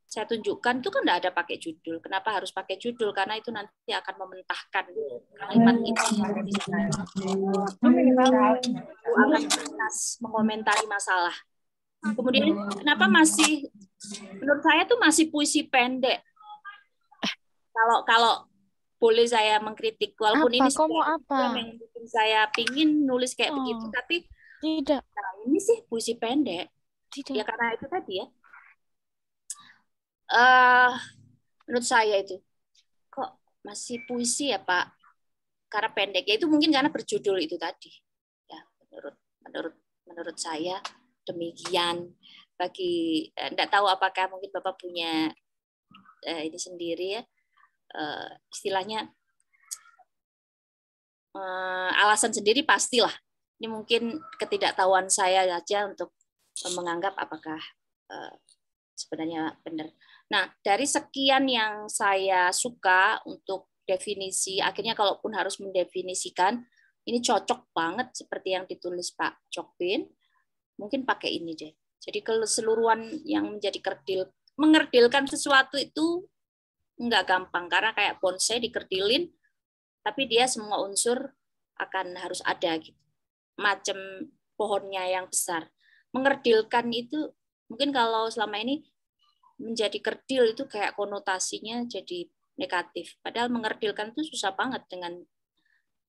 S3: saya tunjukkan itu kan nggak ada pakai judul. Kenapa harus pakai judul? Karena itu nanti akan mementahkan kalimat itu. Akan mengomentari masalah. Kemudian kenapa masih menurut saya tuh masih puisi pendek. Kalau boleh saya mengkritik walaupun
S5: Apa?
S3: ini
S5: Kau mau apa?
S3: yang bikin saya pingin nulis kayak begitu tapi
S5: Tidak.
S3: nah, ini sih puisi pendek.
S5: Tidak.
S3: Ya karena itu tadi ya. Menurut saya itu kok masih puisi ya Pak? Karena pendek ya itu mungkin karena berjudul itu tadi. Ya, menurut saya demikian. Bagi enggak tahu apakah mungkin Bapak punya ini sendiri ya. Istilahnya alasan sendiri pastilah. Ini mungkin ketidaktahuan saya aja untuk menganggap apakah sebenarnya benar. Nah, dari sekian yang saya suka untuk definisi, akhirnya kalaupun harus mendefinisikan, ini cocok banget seperti yang ditulis Pak Chopin, mungkin pakai ini deh. Jadi keseluruhan yang menjadi kerdil, mengerdilkan sesuatu itu nggak gampang karena kayak bonsai dikerdilin tapi dia semua unsur akan harus ada gitu macam pohonnya yang besar. Mengerdilkan itu mungkin kalau selama ini menjadi kerdil itu kayak konotasinya jadi negatif padahal mengerdilkan itu susah banget dengan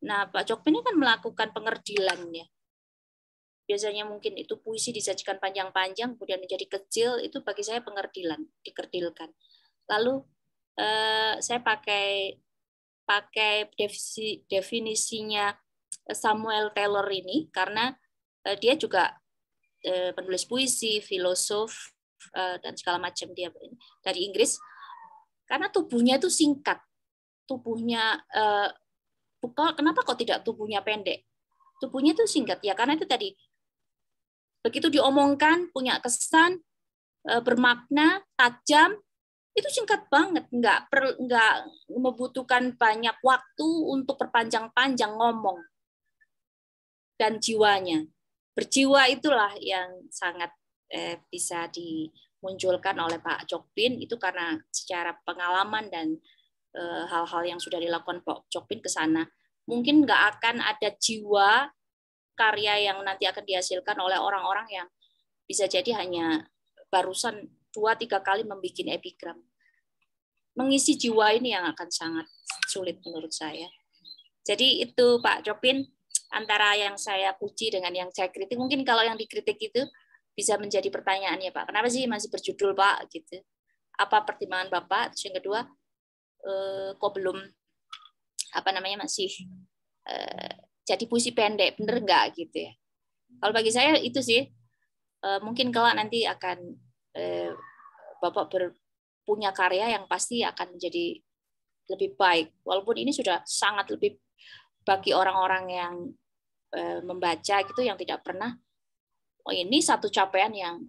S3: Pak Chopin ini kan melakukan pengerdilan ya. Biasanya mungkin itu puisi disajikan panjang-panjang kemudian menjadi kecil, itu bagi saya pengerdilan, dikerdilkan. Lalu saya pakai definisinya Samuel Taylor ini karena dia juga penulis puisi, filosof dan segala macam dia dari Inggris. Karena tubuhnya itu singkat, tubuhnya kenapa kok tidak tubuhnya pendek? Tubuhnya itu singkat ya karena itu tadi begitu diomongkan punya kesan bermakna tajam. Itu singkat banget, nggak membutuhkan banyak waktu untuk berpanjang-panjang ngomong. Dan jiwanya. Berjiwa itulah yang sangat bisa dimunculkan oleh Pak Chopin, itu karena secara pengalaman dan hal-hal yang sudah dilakukan Pak Chopin ke sana. Mungkin nggak akan ada jiwa karya yang nanti akan dihasilkan oleh orang-orang yang bisa jadi hanya barusan 2-3 kali membuat epigram. Mengisi jiwa ini yang akan sangat sulit menurut saya. Jadi itu Pak Chopin, antara yang saya puji dengan yang saya kritik. Mungkin kalau yang dikritik itu bisa menjadi pertanyaan ya Pak. Kenapa sih masih berjudul Pak? Gitu. Apa pertimbangan Bapak? Terus yang kedua, kok belum masih jadi puisi pendek, bener nggak gitu ya? Kalau bagi saya itu sih. Mungkin kalau nanti akan Bapak punya karya yang pasti akan menjadi lebih baik. Walaupun ini sudah sangat lebih bagi orang-orang yang membaca gitu yang tidak pernah. Ini satu capaian yang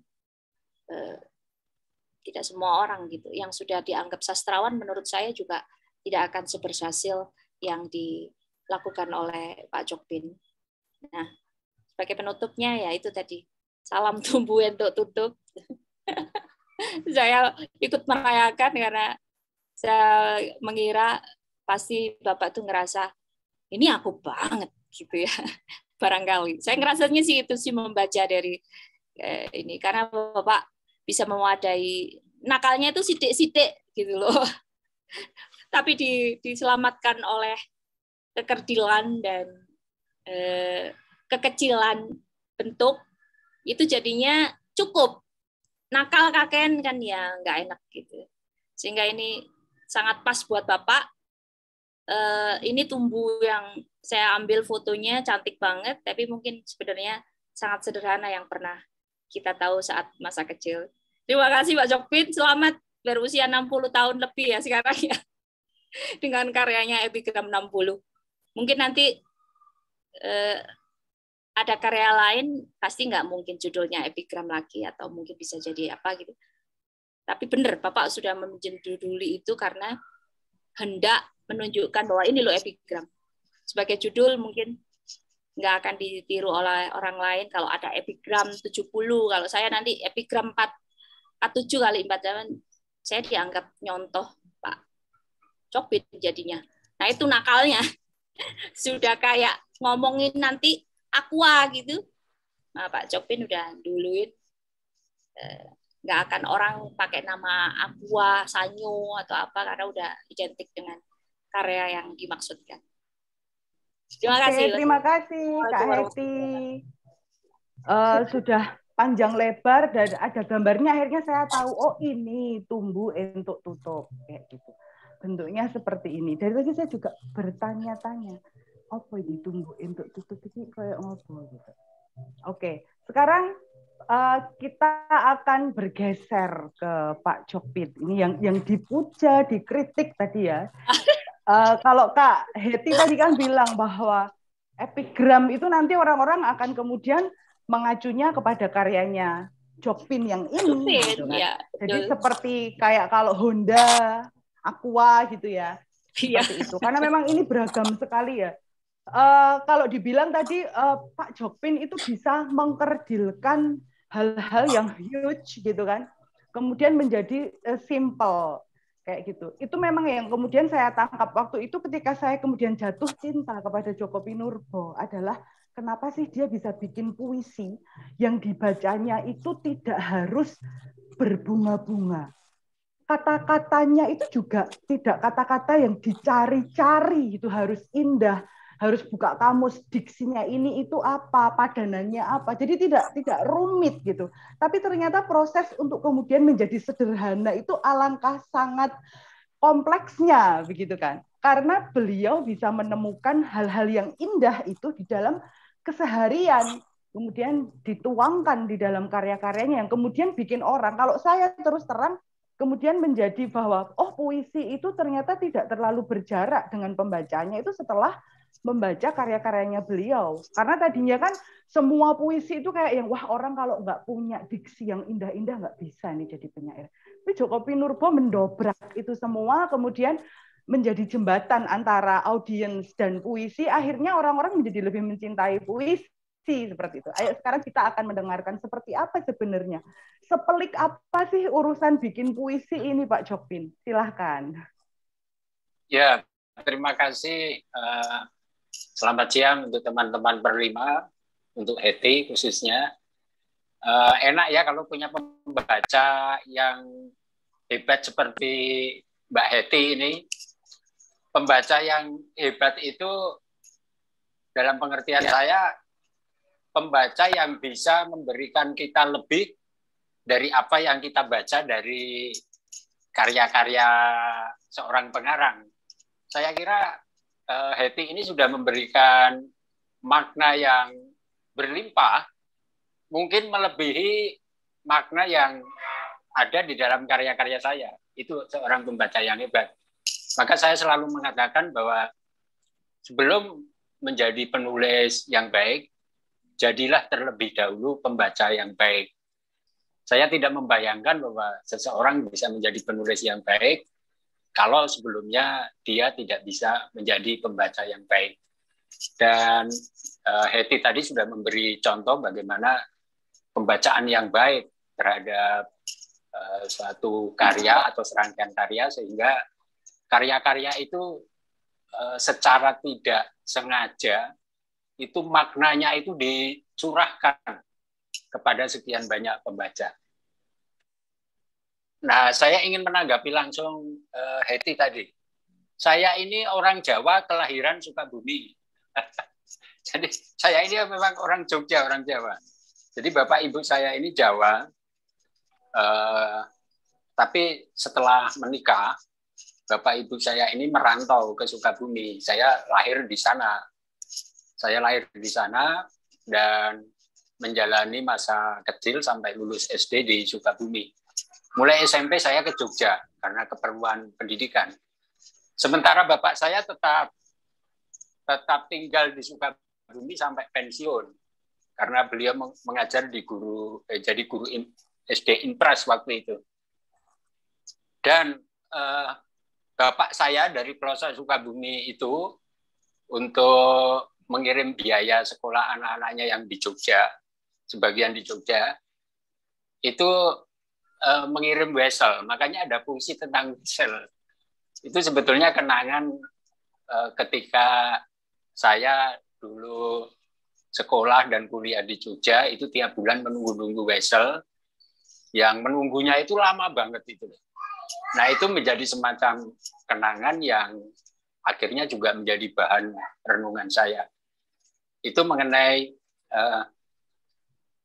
S3: tidak semua orang gitu. Yang sudah dianggap sastrawan menurut saya juga tidak akan seberhasil yang dilakukan oleh Pak Chopin. Nah, sebagai penutupnya ya itu tadi. Salam tumbuh untuk tutup. Saya ikut merayakan karena saya mengira pasti Bapak tuh ngerasa ini aku banget gitu ya. barangkali. Saya ngerasanya sih itu sih membaca dari ini, karena Bapak bisa mewadai nakalnya itu sidik-sidik gitu loh. Tapi diselamatkan oleh kekerdilan dan kekecilan bentuk, itu jadinya cukup. Nakal kakean kan ya nggak enak gitu. Sehingga ini sangat pas buat Bapak. Ini tumbuh yang saya ambil fotonya cantik banget, tapi mungkin sebenarnya sangat sederhana yang pernah kita tahu saat masa kecil. Terima kasih Pak Jokpin, selamat berusia 60 tahun lebih ya sekarang ya, dengan karyanya Epigram 60. Mungkin nanti ada karya lain, pasti nggak mungkin judulnya Epigram lagi, atau mungkin bisa jadi apa gitu. Tapi benar, Bapak sudah menjuduli itu karena hendak menunjukkan bahwa ini loh epigram. Sebagai judul mungkin nggak akan ditiru oleh orang lain kalau ada epigram 70. Kalau saya nanti epigram 47 kali 4 zaman, saya dianggap nyontoh Pak Jokpin jadinya. Nah itu nakalnya. Sudah kayak ngomongin nanti aqua gitu. Nah, Pak Jokpin udah duluin. Nggak akan orang pakai nama aqua, sanyo, atau apa, karena udah identik dengan karya yang dimaksudkan. Terima kasih.
S1: Terima kasih Kak Heti. Sudah panjang lebar dan ada gambarnya, akhirnya saya tahu, oh ini tumbuh entuk tutup kayak gitu. Bentuknya seperti ini. Dari tadi saya juga bertanya-tanya, apa ini tumbuh entuk tutup ini kayak ngopo gitu. Oke, sekarang kita akan bergeser ke Pak Jokpin. Ini yang dipuja, dikritik tadi ya. Kalau Kak Heti tadi kan bilang bahwa epigram itu nanti orang-orang akan kemudian mengacunya kepada karyanya Jokpin yang ini, gitu kan.
S3: Ya,
S1: jadi seperti kayak kalau Honda, Aqua gitu ya, seperti itu. Karena memang ini beragam sekali ya. Kalau dibilang tadi Pak Jokpin itu bisa mengkerdilkan hal-hal yang huge gitu kan, kemudian menjadi simple. Kayak gitu. Itu memang yang kemudian saya tangkap waktu itu ketika saya kemudian jatuh cinta kepada Djoko Pinurbo adalah kenapa sih dia bisa bikin puisi yang dibacanya itu tidak harus berbunga-bunga. Kata-katanya itu juga tidak kata-kata yang dicari-cari, itu harus indah, harus buka kamus, diksinya ini itu apa, padanannya apa. Jadi tidak rumit gitu. Tapi ternyata proses untuk kemudian menjadi sederhana itu alangkah sangat kompleksnya begitu kan. Karena beliau bisa menemukan hal-hal yang indah itu di dalam keseharian, kemudian dituangkan di dalam karya-karyanya yang kemudian bikin orang, kalau saya terus terang kemudian menjadi bahwa oh puisi itu ternyata tidak terlalu berjarak dengan pembacanya itu setelah membaca karya-karyanya beliau. Karena tadinya kan semua puisi itu kayak yang wah orang kalau nggak punya diksi yang indah-indah nggak bisa nih jadi penyair. Tapi Djoko Pinurbo mendobrak itu semua, kemudian menjadi jembatan antara audiens dan puisi. Akhirnya orang-orang menjadi lebih mencintai puisi seperti itu. Ayo sekarang kita akan mendengarkan seperti apa sebenarnya. Sepelik apa sih urusan bikin puisi ini Pak Jokpin? Silahkan.
S2: Ya, terima kasih. Selamat siang untuk teman-teman berlima, untuk Heti khususnya. Enak ya kalau punya pembaca yang hebat seperti Mbak Heti ini. Pembaca yang hebat itu dalam pengertian saya, pembaca yang bisa memberikan kita lebih dari apa yang kita baca dari karya-karya seorang pengarang. Saya kira Heti ini sudah memberikan makna yang berlimpah, mungkin melebihi makna yang ada di dalam karya-karya saya. Itu seorang pembaca yang hebat. Maka saya selalu mengatakan bahwa sebelum menjadi penulis yang baik, jadilah terlebih dahulu pembaca yang baik. Saya tidak membayangkan bahwa seseorang bisa menjadi penulis yang baik kalau sebelumnya dia tidak bisa menjadi pembaca yang baik. Dan Heti tadi sudah memberi contoh bagaimana pembacaan yang baik terhadap suatu karya atau serangkaian karya, sehingga karya-karya itu secara tidak sengaja itu maknanya itu dicurahkan kepada sekian banyak pembaca. Nah, saya ingin menanggapi langsung Heti tadi. Saya ini orang Jawa, kelahiran Sukabumi. Jadi saya ini memang orang Jogja, orang Jawa. Jadi bapak ibu saya ini Jawa, tapi setelah menikah, bapak ibu saya ini merantau ke Sukabumi. Saya lahir di sana. Saya lahir di sana dan menjalani masa kecil sampai lulus SD di Sukabumi. Mulai SMP saya ke Jogja karena keperluan pendidikan. Sementara bapak saya tetap tinggal di Sukabumi sampai pensiun karena beliau mengajar di jadi guru SD Impras waktu itu. Dan bapak saya dari pelosok Sukabumi itu untuk mengirim biaya sekolah anak-anaknya yang di Jogja, sebagian di Jogja, itu mengirim wesel. Makanya ada puisi tentang wesel. Itu sebetulnya kenangan ketika saya dulu sekolah dan kuliah di Jogja, itu tiap bulan menunggu-nunggu wesel, yang menunggunya itu lama banget itu. Nah, itu menjadi semacam kenangan yang akhirnya juga menjadi bahan renungan saya. Itu mengenai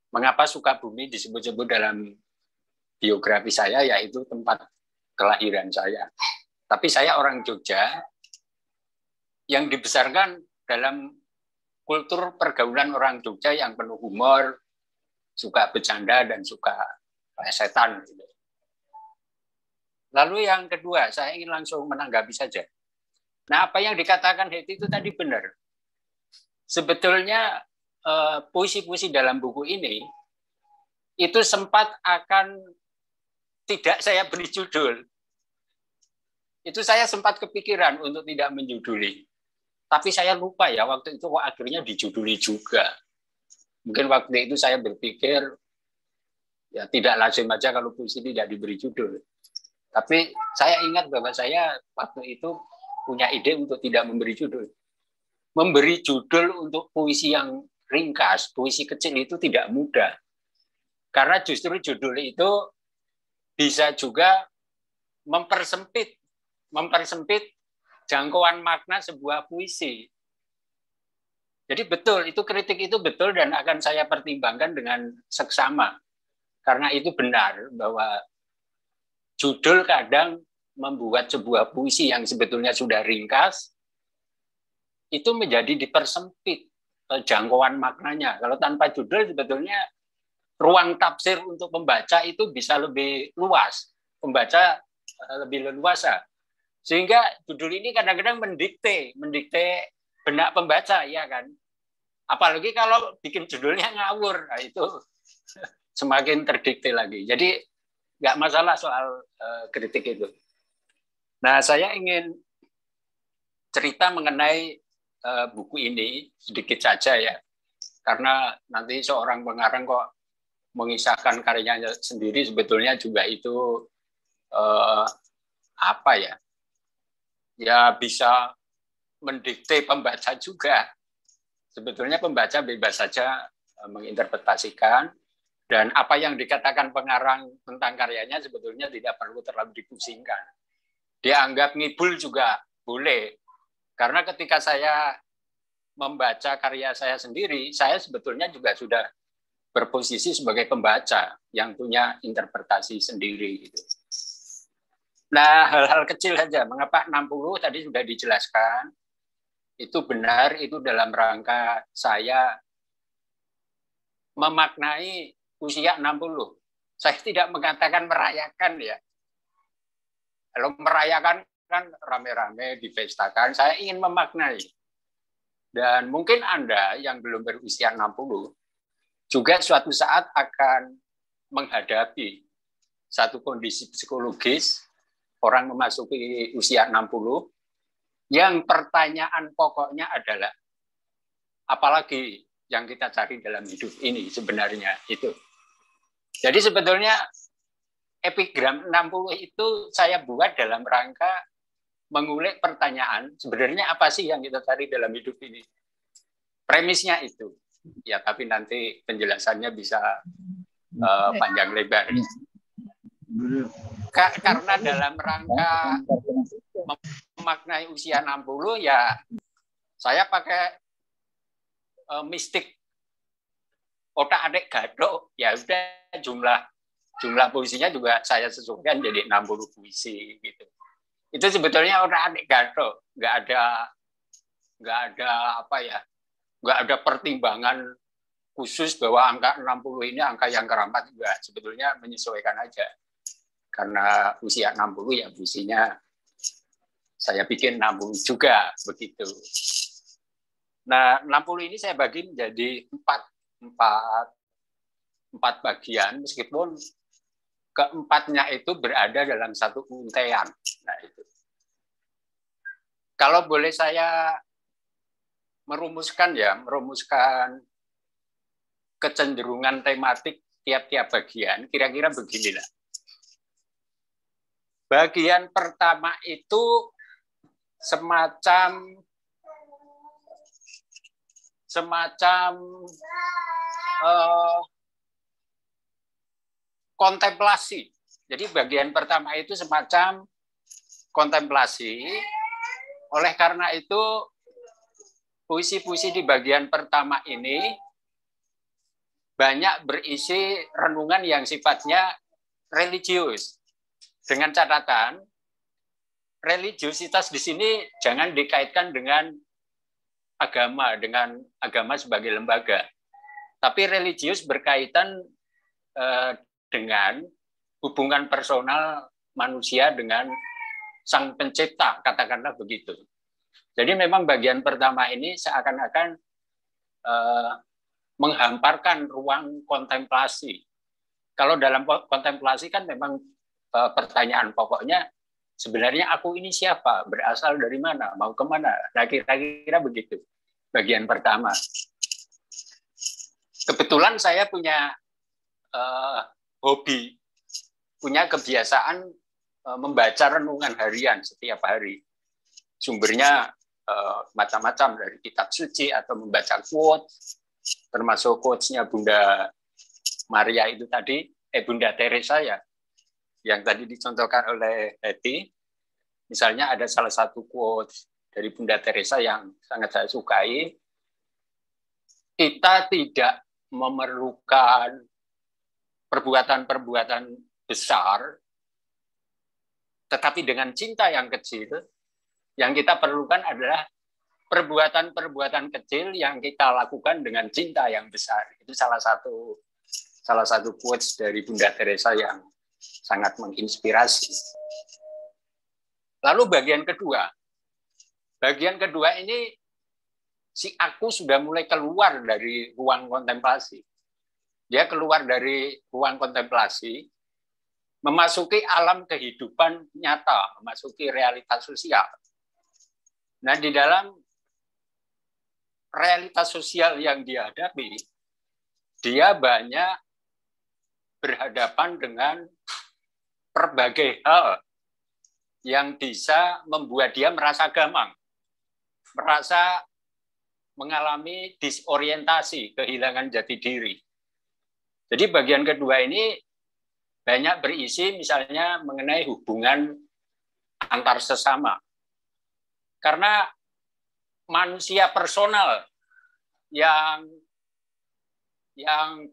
S2: mengapa Sukabumi disebut-sebut dalam biografi saya, yaitu tempat kelahiran saya. Tapi saya orang Jogja yang dibesarkan dalam kultur pergaulan orang Jogja yang penuh humor, suka bercanda dan suka plesetan. Lalu yang kedua, saya ingin langsung menanggapi saja. Nah, apa yang dikatakan Heti itu tadi benar. Sebetulnya puisi-puisi dalam buku ini itu sempat akan tidak saya beri judul. Itu saya sempat kepikiran untuk tidak menjuduli. Tapi saya lupa ya, waktu itu kok akhirnya dijuduli juga. Mungkin waktu itu saya berpikir, ya tidak lazim aja kalau puisi tidak diberi judul. Tapi saya ingat bahwa saya waktu itu punya ide untuk tidak memberi judul. Memberi judul untuk puisi yang ringkas, puisi kecil itu tidak mudah. Karena justru judul itu bisa juga mempersempit jangkauan makna sebuah puisi. Jadi betul, itu kritik itu betul dan akan saya pertimbangkan dengan seksama. Karena itu benar bahwa judul kadang membuat sebuah puisi yang sebetulnya sudah ringkas, itu menjadi dipersempit jangkauan maknanya. Kalau tanpa judul sebetulnya ruang tafsir untuk pembaca itu bisa lebih luas. Pembaca lebih leluasa. Sehingga judul ini kadang-kadang mendikte benak pembaca, ya kan? Apalagi kalau bikin judulnya ngawur, nah itu semakin terdikte lagi. Jadi nggak masalah soal kritik itu. Nah, saya ingin cerita mengenai buku ini sedikit saja ya, karena nanti seorang pengarang kok mengisahkan karyanya sendiri, sebetulnya juga itu apa ya? Ya bisa mendikte pembaca juga. Sebetulnya pembaca bebas saja menginterpretasikan, dan apa yang dikatakan pengarang tentang karyanya sebetulnya tidak perlu terlalu dipusingkan. Dianggap ngibul juga boleh, karena ketika saya membaca karya saya sendiri, saya sebetulnya juga sudah berposisi sebagai pembaca yang punya interpretasi sendiri. Gitu. Nah, hal-hal kecil saja. Mengapa 60 tadi sudah dijelaskan. Itu benar, itu dalam rangka saya memaknai usia 60. Saya tidak mengatakan merayakan ya. Kalau merayakan kan rame-rame dipestakan, saya ingin memaknai. Dan mungkin Anda yang belum berusia 60 juga suatu saat akan menghadapi satu kondisi psikologis orang memasuki usia 60 yang pertanyaan pokoknya adalah apalagi yang kita cari dalam hidup ini sebenarnya itu. Jadi sebetulnya epigram 60 itu saya buat dalam rangka mengulik pertanyaan sebenarnya apa sih yang kita cari dalam hidup ini. Premisnya itu. Ya, tapi nanti penjelasannya bisa panjang lebar. Karena dalam rangka memaknai usia 60 ya saya pakai mistik otak-atik gadok, ya udah jumlah puisinya juga saya sesuaikan jadi 60 puisi gitu. Itu sebetulnya otak-atik gadok, nggak ada apa ya, nggak ada pertimbangan khusus bahwa angka 60 ini angka yang keramat, juga sebetulnya menyesuaikan aja. Karena usia 60 ya puisinya saya bikin 60 juga begitu. Nah, 60 ini saya bagi menjadi empat bagian, meskipun keempatnya itu berada dalam satu untaian. Nah, itu. Kalau boleh saya merumuskan kecenderungan tematik tiap-tiap bagian, kira-kira beginilah. Bagian pertama itu semacam kontemplasi. Jadi bagian pertama itu semacam kontemplasi. Oleh karena itu, puisi-puisi di bagian pertama ini banyak berisi renungan yang sifatnya religius. Dengan catatan, religiusitas di sini jangan dikaitkan dengan agama sebagai lembaga. Tapi religius berkaitan dengan hubungan personal manusia dengan Sang Pencipta, katakanlah begitu. Jadi memang bagian pertama ini seakan-akan menghamparkan ruang kontemplasi. Kalau dalam kontemplasi kan memang pertanyaan pokoknya, sebenarnya aku ini siapa? Berasal dari mana? Mau kemana? Nah, kira-kira begitu. Bagian pertama. Kebetulan saya punya hobi, punya kebiasaan membaca renungan harian setiap hari. Sumbernya macam-macam, dari kitab suci atau membaca quotes, termasuk quotes-nya Bunda Maria itu tadi, Bunda Teresa ya, yang tadi dicontohkan oleh Hetty. Misalnya ada salah satu quotes dari Bunda Teresa yang sangat saya sukai. Kita tidak memerlukan perbuatan-perbuatan besar, tetapi dengan cinta yang kecil, yang kita perlukan adalah perbuatan-perbuatan kecil yang kita lakukan dengan cinta yang besar. Itu salah satu quotes dari Bunda Teresa yang sangat menginspirasi. Lalu bagian kedua ini si aku sudah mulai keluar dari ruang kontemplasi. Dia keluar dari ruang kontemplasi, memasuki alam kehidupan nyata, memasuki realitas sosial. Nah, di dalam realitas sosial yang dihadapi, dia banyak berhadapan dengan berbagai hal yang bisa membuat dia merasa gamang, merasa mengalami disorientasi, kehilangan jati diri. Jadi bagian kedua ini banyak berisi misalnya mengenai hubungan antar sesama. Karena manusia personal yang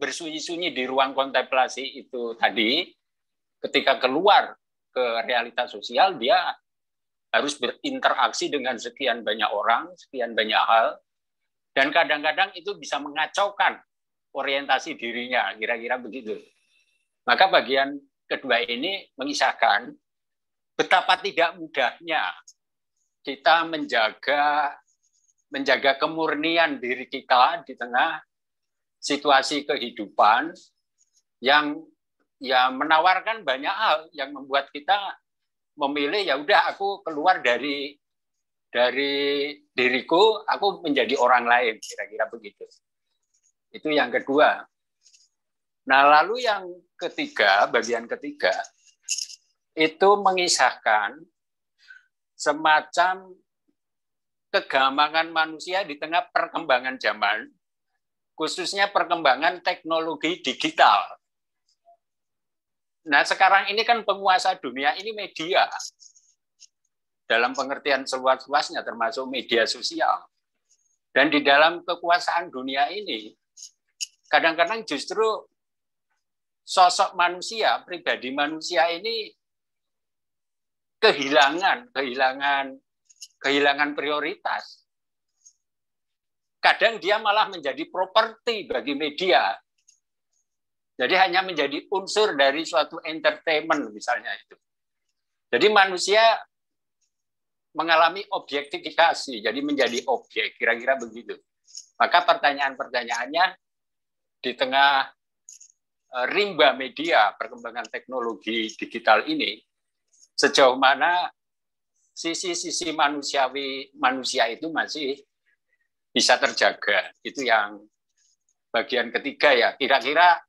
S2: bersunyi-sunyi di ruang kontemplasi itu tadi, ketika keluar ke realitas sosial, dia harus berinteraksi dengan sekian banyak orang, sekian banyak hal, dan kadang-kadang itu bisa mengacaukan orientasi dirinya, kira-kira begitu. Maka bagian kedua ini mengisahkan betapa tidak mudahnya kita menjaga kemurnian diri kita di tengah situasi kehidupan yang ya menawarkan banyak hal yang membuat kita memilih, ya udah aku keluar dari diriku, aku menjadi orang lain, kira-kira begitu. Itu yang kedua. Nah, lalu yang ketiga, bagian ketiga, itu mengisahkan semacam kegamangan manusia di tengah perkembangan zaman, khususnya perkembangan teknologi digital. Nah, sekarang ini kan penguasa dunia ini media. Dalam pengertian seluas-luasnya termasuk media sosial. Dan di dalam kekuasaan dunia ini, kadang-kadang justru sosok manusia, pribadi manusia ini kehilangan prioritas. Kadang dia malah menjadi properti bagi media. Jadi hanya menjadi unsur dari suatu entertainment misalnya itu. Jadi manusia mengalami objektifikasi, jadi menjadi objek, kira-kira begitu. Maka pertanyaan-pertanyaannya di tengah rimba media, perkembangan teknologi digital ini, sejauh mana sisi-sisi manusia itu masih bisa terjaga. Itu yang bagian ketiga ya, kira-kira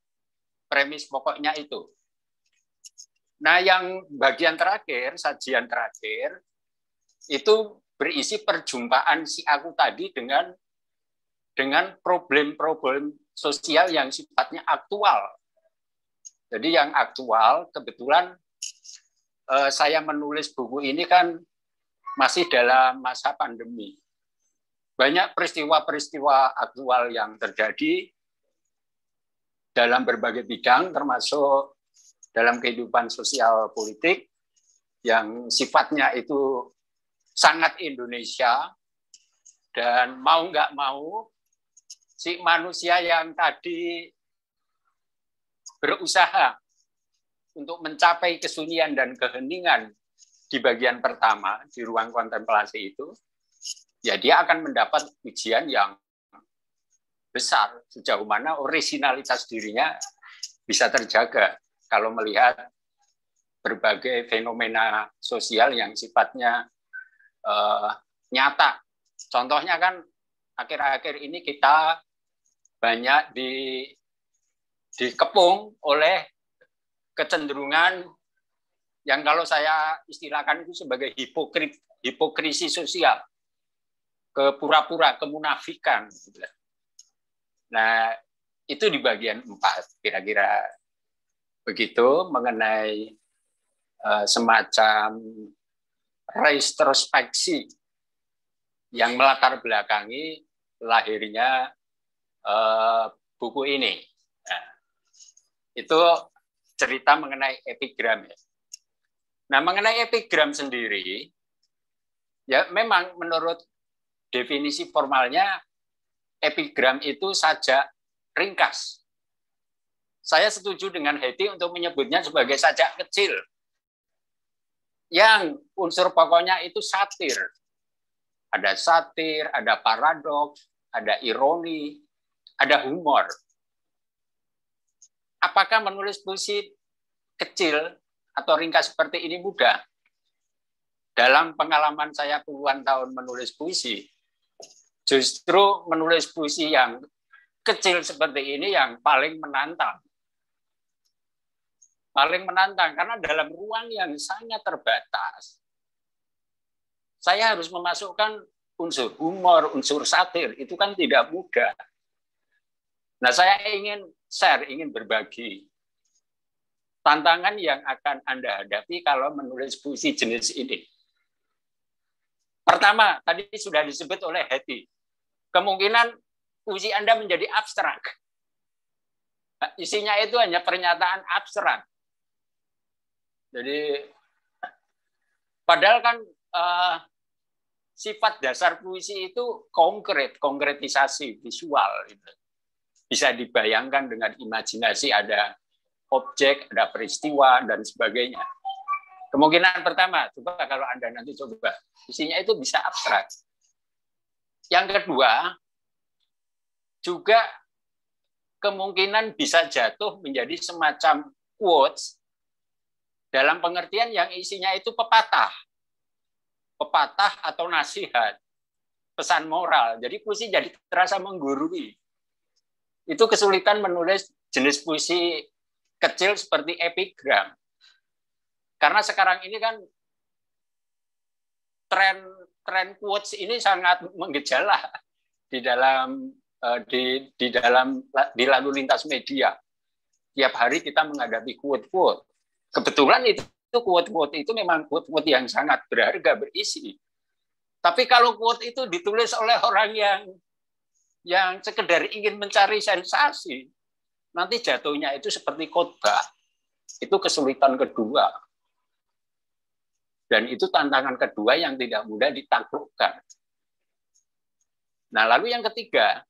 S2: premis pokoknya itu. Nah, yang bagian terakhir, sajian terakhir, itu berisi perjumpaan si aku tadi dengan problem-problem sosial yang sifatnya aktual. Jadi yang aktual, kebetulan saya menulis buku ini kan masih dalam masa pandemi. Banyak peristiwa-peristiwa aktual yang terjadi dalam berbagai bidang, termasuk dalam kehidupan sosial politik, yang sifatnya itu sangat Indonesia, dan mau nggak mau, si manusia yang tadi berusaha untuk mencapai kesunyian dan keheningan di bagian pertama, di ruang kontemplasi itu, ya dia akan mendapat ujian yang besar, sejauh mana originalitas dirinya bisa terjaga kalau melihat berbagai fenomena sosial yang sifatnya nyata. Contohnya kan akhir-akhir ini kita banyak dikepung oleh kecenderungan yang kalau saya istilahkan itu sebagai hipokrisi sosial, kepura-pura, kemunafikan. Nah, itu di bagian 4, kira-kira begitu, mengenai semacam retrospeksi yang melatar belakangi lahirnya buku ini. Nah, itu cerita mengenai epigram ya. Nah, mengenai epigram sendiri, ya memang menurut definisi formalnya epigram itu sajak ringkas. Saya setuju dengan Hetty untuk menyebutnya sebagai sajak kecil, yang unsur pokoknya itu satir. Ada satir, ada paradoks, ada ironi, ada humor. Apakah menulis puisi kecil atau ringkas seperti ini mudah? Dalam pengalaman saya puluhan tahun menulis puisi, justru menulis puisi yang kecil seperti ini yang paling menantang. Paling menantang, karena dalam ruang yang sangat terbatas, saya harus memasukkan unsur humor, unsur satir, itu kan tidak mudah. Nah, saya ingin share, ingin berbagi tantangan yang akan Anda hadapi kalau menulis puisi jenis ini. Pertama, tadi sudah disebut oleh Hetty, kemungkinan puisi Anda menjadi abstrak. Isinya itu hanya pernyataan abstrak. Jadi, padahal kan sifat dasar puisi itu konkretisasi visual. Gitu. Bisa dibayangkan dengan imajinasi, ada objek, ada peristiwa, dan sebagainya. Kemungkinan pertama, coba kalau Anda nanti coba, isinya itu bisa abstrak. Yang kedua, juga kemungkinan bisa jatuh menjadi semacam quotes, dalam pengertian yang isinya itu pepatah atau nasihat, pesan moral. Jadi puisi jadi terasa menggurui. Itu kesulitan menulis jenis puisi kecil seperti epigram. Karena sekarang ini kan tren tren quotes ini sangat menggejala di dalam di lalu lintas media. Tiap hari kita menghadapi quote-quote. Kebetulan itu quote-quote itu memang quote-quote yang sangat berharga, berisi. Tapi kalau quote itu ditulis oleh orang yang sekedar ingin mencari sensasi, nanti jatuhnya itu seperti khotbah. Itu kesulitan kedua. Dan itu tantangan kedua yang tidak mudah ditaklukkan. Nah, lalu yang ketiga,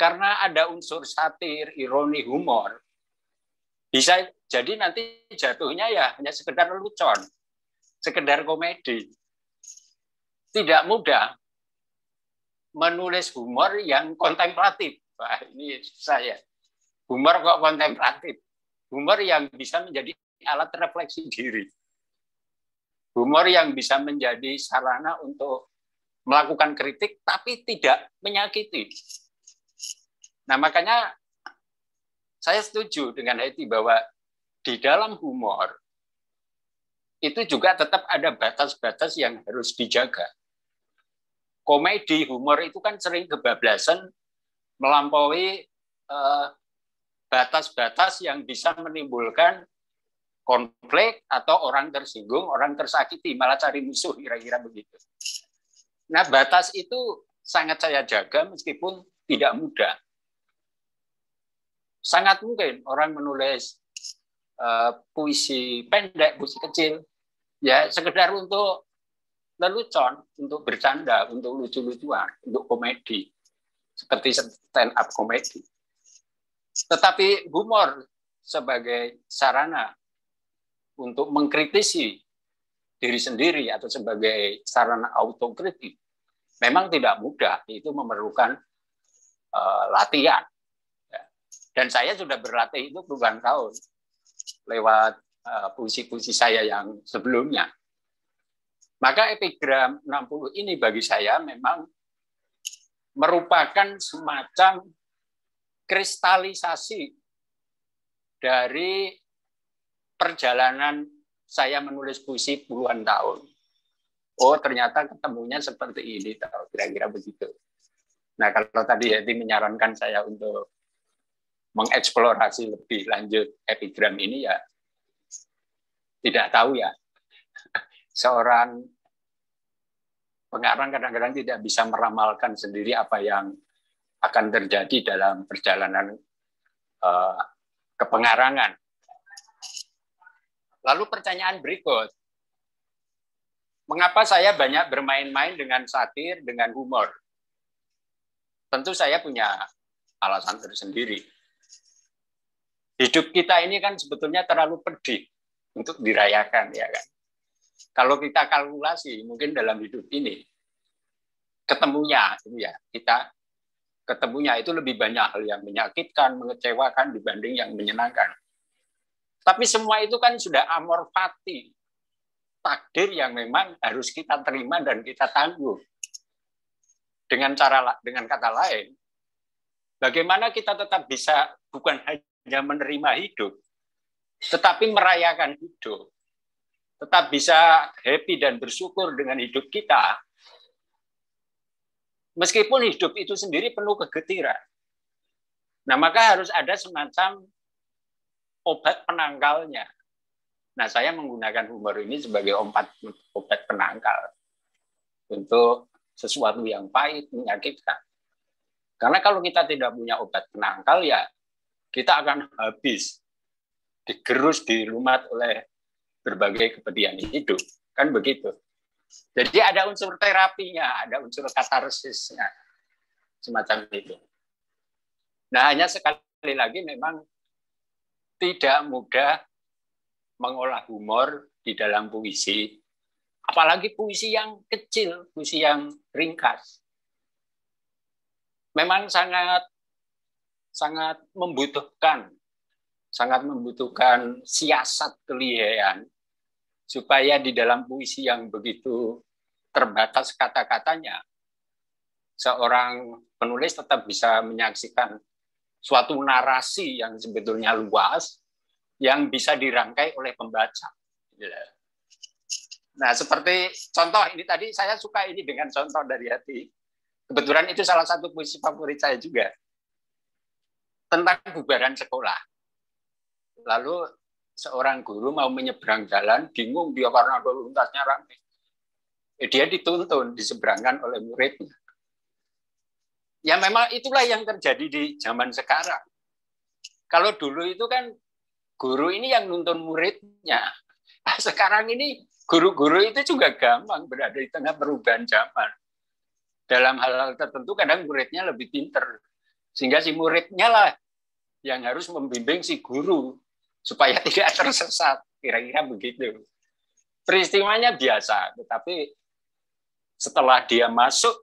S2: karena ada unsur satir, ironi, humor, bisa jadi nanti jatuhnya ya hanya sekedar lelucon, sekedar komedi. Tidak mudah menulis humor yang kontemplatif. Wah, ini saya. Humor kok kontemplatif. Humor yang bisa menjadi alat refleksi diri. Humor yang bisa menjadi sarana untuk melakukan kritik tapi tidak menyakiti. Nah, makanya saya setuju dengan Hetty bahwa di dalam humor itu juga tetap ada batas-batas yang harus dijaga. Komedi, humor itu kan sering kebablasan melampaui batas-batas yang bisa menimbulkan konflik atau orang tersinggung, orang tersakiti, malah cari musuh, kira-kira begitu. Nah, batas itu sangat saya jaga meskipun tidak mudah. Sangat mungkin orang menulis puisi pendek, puisi kecil, ya sekedar untuk lelucon, untuk bercanda, untuk lucu-lucuan, untuk komedi, seperti stand up komedi. Tetapi humor sebagai sarana untuk mengkritisi diri sendiri atau sebagai sarana autokritik memang tidak mudah. Itu memerlukan latihan. Dan saya sudah berlatih itu puluhan tahun lewat puisi-puisi saya yang sebelumnya. Maka epigram 60 ini bagi saya memang merupakan semacam kristalisasi dari perjalanan saya menulis puisi puluhan tahun. Oh, ternyata ketemunya seperti ini, kira-kira begitu. Nah, kalau tadi Hetty menyarankan saya untuk mengeksplorasi lebih lanjut epigram ini, ya tidak tahu ya. Seorang pengarang kadang-kadang tidak bisa meramalkan sendiri apa yang akan terjadi dalam perjalanan kepengarangan. Lalu pertanyaan berikut, mengapa saya banyak bermain-main dengan satir, dengan humor? Tentu saya punya alasan tersendiri. Hidup kita ini kan sebetulnya terlalu pedih untuk dirayakan, ya kan? Kalau kita kalkulasi, mungkin dalam hidup ini ketemunya, kita ketemunya itu lebih banyak hal yang menyakitkan, mengecewakan dibanding yang menyenangkan. Tapi semua itu kan sudah amor fati, takdir yang memang harus kita terima dan kita tangguh. Dengan kata lain, bagaimana kita tetap bisa bukan hanya menerima hidup, tetapi merayakan hidup, tetap bisa happy dan bersyukur dengan hidup kita, meskipun hidup itu sendiri penuh kegetiran. Nah, maka harus ada semacam obat penangkalnya. Nah, saya menggunakan humor ini sebagai obat penangkal untuk sesuatu yang pahit, menyakitkan. Karena kalau kita tidak punya obat penangkal, ya kita akan habis, digerus, dilumat oleh berbagai kepedihan hidup. Kan begitu. Jadi ada unsur terapinya, ada unsur katarsisnya, semacam itu. Nah, hanya sekali lagi memang tidak mudah mengolah humor di dalam puisi, apalagi puisi yang kecil, puisi yang ringkas. Memang sangat membutuhkan siasat kelihayan supaya di dalam puisi yang begitu terbatas kata-katanya, seorang penulis tetap bisa menyaksikan suatu narasi yang sebetulnya luas, yang bisa dirangkai oleh pembaca. Nah, seperti contoh ini tadi, saya suka ini dengan contoh dari hati. Kebetulan itu salah satu puisi favorit saya juga. Tentang bubaran sekolah. Lalu seorang guru mau menyeberang jalan, bingung dia karena lalu lintasnya ramai. Dia dituntun, diseberangkan oleh muridnya. Ya memang itulah yang terjadi di zaman sekarang. Kalau dulu itu kan guru ini yang nuntun muridnya. Nah, sekarang ini guru-guru itu juga gampang berada di tengah perubahan zaman. Dalam hal-hal tertentu kadang muridnya lebih pinter. Sehingga si muridnya lah yang harus membimbing si guru supaya tidak tersesat. Kira-kira begitu. Peristiwanya biasa, tetapi setelah dia masuk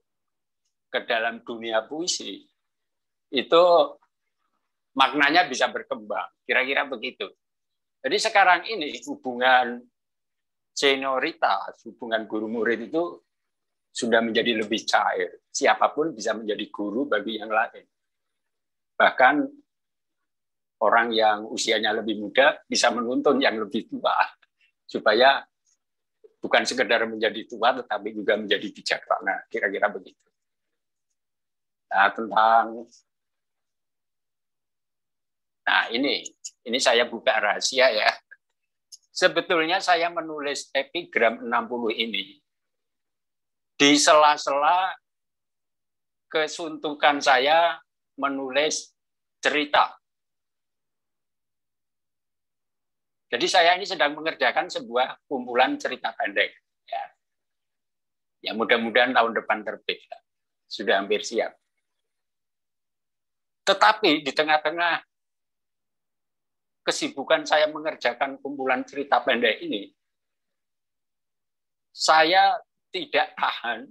S2: ke dalam dunia puisi, itu maknanya bisa berkembang. Kira-kira begitu. Jadi sekarang ini hubungan senioritas, hubungan guru-murid itu sudah menjadi lebih cair. Siapapun bisa menjadi guru bagi yang lain. Bahkan orang yang usianya lebih muda bisa menuntun yang lebih tua. Supaya bukan sekedar menjadi tua, tetapi juga menjadi bijaksana. Kira-kira begitu. Nah, ini saya buka rahasia ya. Sebetulnya saya menulis epigram 60 ini di sela-sela kesuntukan saya menulis cerita. Jadi saya ini sedang mengerjakan sebuah kumpulan cerita pendek. Ya mudah-mudahan tahun depan terbit. Sudah hampir siap. Tetapi di tengah-tengah kesibukan saya mengerjakan kumpulan cerita pendek ini, saya tidak tahan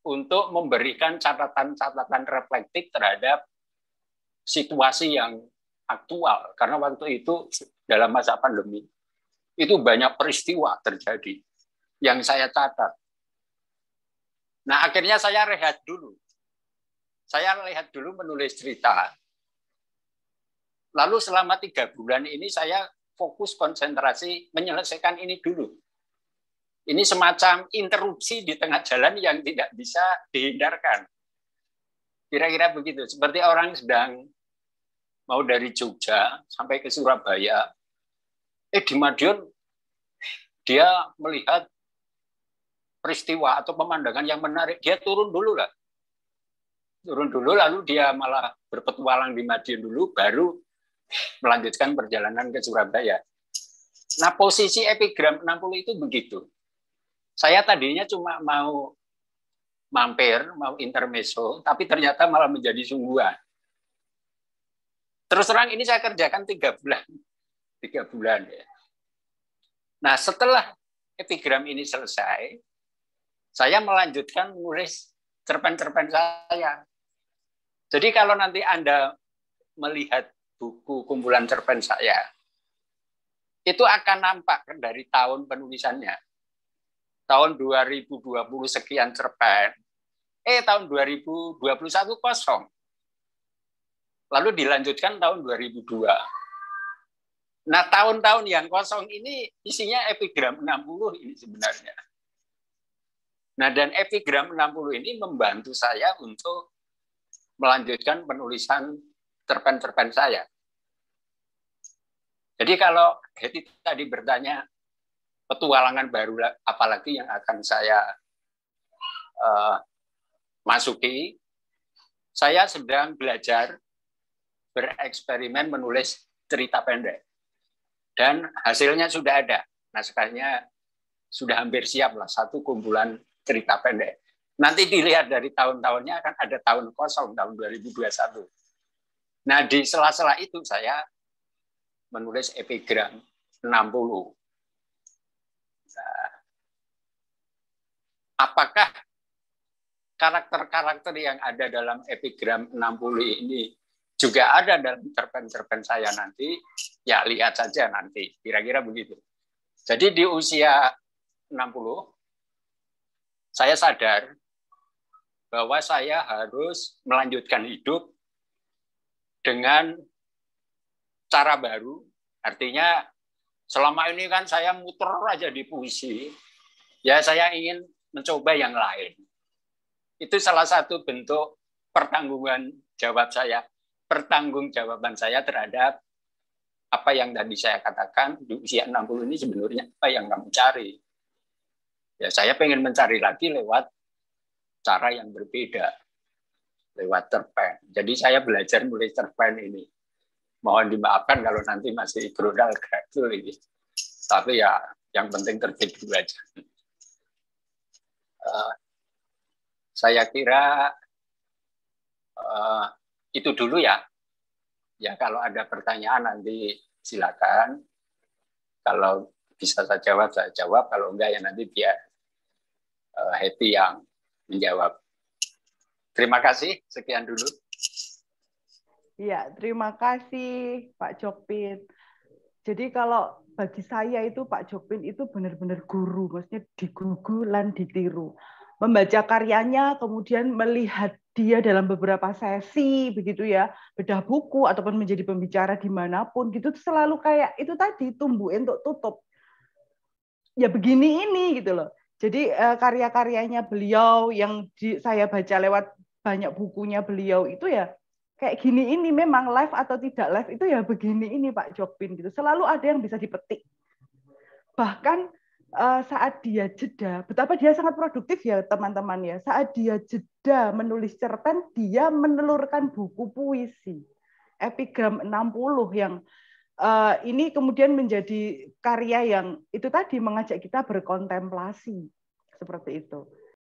S2: untuk memberikan catatan-catatan reflektif terhadap situasi yang aktual. Karena waktu itu dalam masa pandemi, itu banyak peristiwa terjadi yang saya catat. Nah, akhirnya saya rehat dulu. Saya lihat dulu menulis cerita. Lalu selama 3 bulan ini saya fokus konsentrasi menyelesaikan ini dulu. Ini semacam interupsi di tengah jalan yang tidak bisa dihindarkan. Kira-kira begitu. Seperti orang sedang mau dari Jogja sampai ke Surabaya. Di Madiun dia melihat peristiwa atau pemandangan yang menarik. Dia turun dulu lah. Turun dulu lalu dia malah berpetualang di Madiun dulu baru melanjutkan perjalanan ke Surabaya. Nah, posisi epigram 60 itu begitu. Saya tadinya cuma mau mampir, mau intermezzo, tapi ternyata malah menjadi sungguhan. Terus terang ini saya kerjakan 3 bulan. 3 bulan ya. Nah, setelah epigram ini selesai, saya melanjutkan menulis cerpen-cerpen saya. Jadi kalau nanti Anda melihat buku kumpulan cerpen saya, itu akan nampak dari tahun penulisannya. Tahun 2020 sekian cerpen, tahun 2021 kosong. Lalu dilanjutkan tahun 2002. Nah, tahun-tahun yang kosong ini isinya epigram 60 ini sebenarnya. Nah, dan epigram 60 ini membantu saya untuk melanjutkan penulisan cerpen-cerpen saya. Jadi kalau Hetty tadi bertanya, petualangan baru apalagi yang akan saya masuki, saya sedang belajar bereksperimen menulis cerita pendek. Dan hasilnya sudah ada. Naskahnya sudah hampir siap lah, satu kumpulan cerita pendek. Nanti dilihat dari tahun-tahunnya akan ada tahun kosong, tahun 2021. Nah, di sela-sela itu saya menulis epigram 60. Nah, apakah karakter-karakter yang ada dalam epigram 60 ini juga ada dalam cerpen-cerpen saya nanti? Ya, lihat saja nanti. Kira-kira begitu. Jadi di usia 60, saya sadar bahwa saya harus melanjutkan hidup dengan cara baru, artinya selama ini kan saya muter aja di puisi. Ya saya ingin mencoba yang lain. Itu salah satu bentuk pertanggungjawaban saya terhadap apa yang tadi saya katakan di usia 60 ini sebenarnya apa yang kamu cari. Ya saya pengen mencari lagi lewat cara yang berbeda, lewat cerpen. Jadi saya belajar mulai cerpen ini. Mohon dimaafkan kalau nanti masih grodal gradul ini. Tapi ya yang penting terbit dulu aja. Saya kira itu dulu ya. Ya kalau ada pertanyaan nanti silakan. Kalau bisa saya jawab. Kalau enggak ya nanti biar Hetty yang menjawab. Terima kasih. Sekian dulu.
S1: Ya, terima kasih Pak Jokpin. Jadi kalau bagi saya itu Pak Jokpin itu benar-benar guru, maksudnya digugu lan ditiru. Membaca karyanya, kemudian melihat dia dalam beberapa sesi, begitu ya, bedah buku ataupun menjadi pembicara dimanapun, gitu selalu kayak itu tadi tumbuhin untuk tutup. Ya begini ini gitu loh. Jadi karya-karyanya beliau yang saya baca lewat banyak bukunya beliau itu ya kayak gini ini, memang live atau tidak live itu ya begini ini Pak Jokpin gitu. Selalu ada yang bisa dipetik. Bahkan saat dia jeda, betapa dia sangat produktif ya teman-teman ya. Saat dia jeda menulis cerpen, dia menelurkan buku puisi. Epigram 60 yang ini kemudian menjadi karya yang itu tadi mengajak kita berkontemplasi. Seperti itu.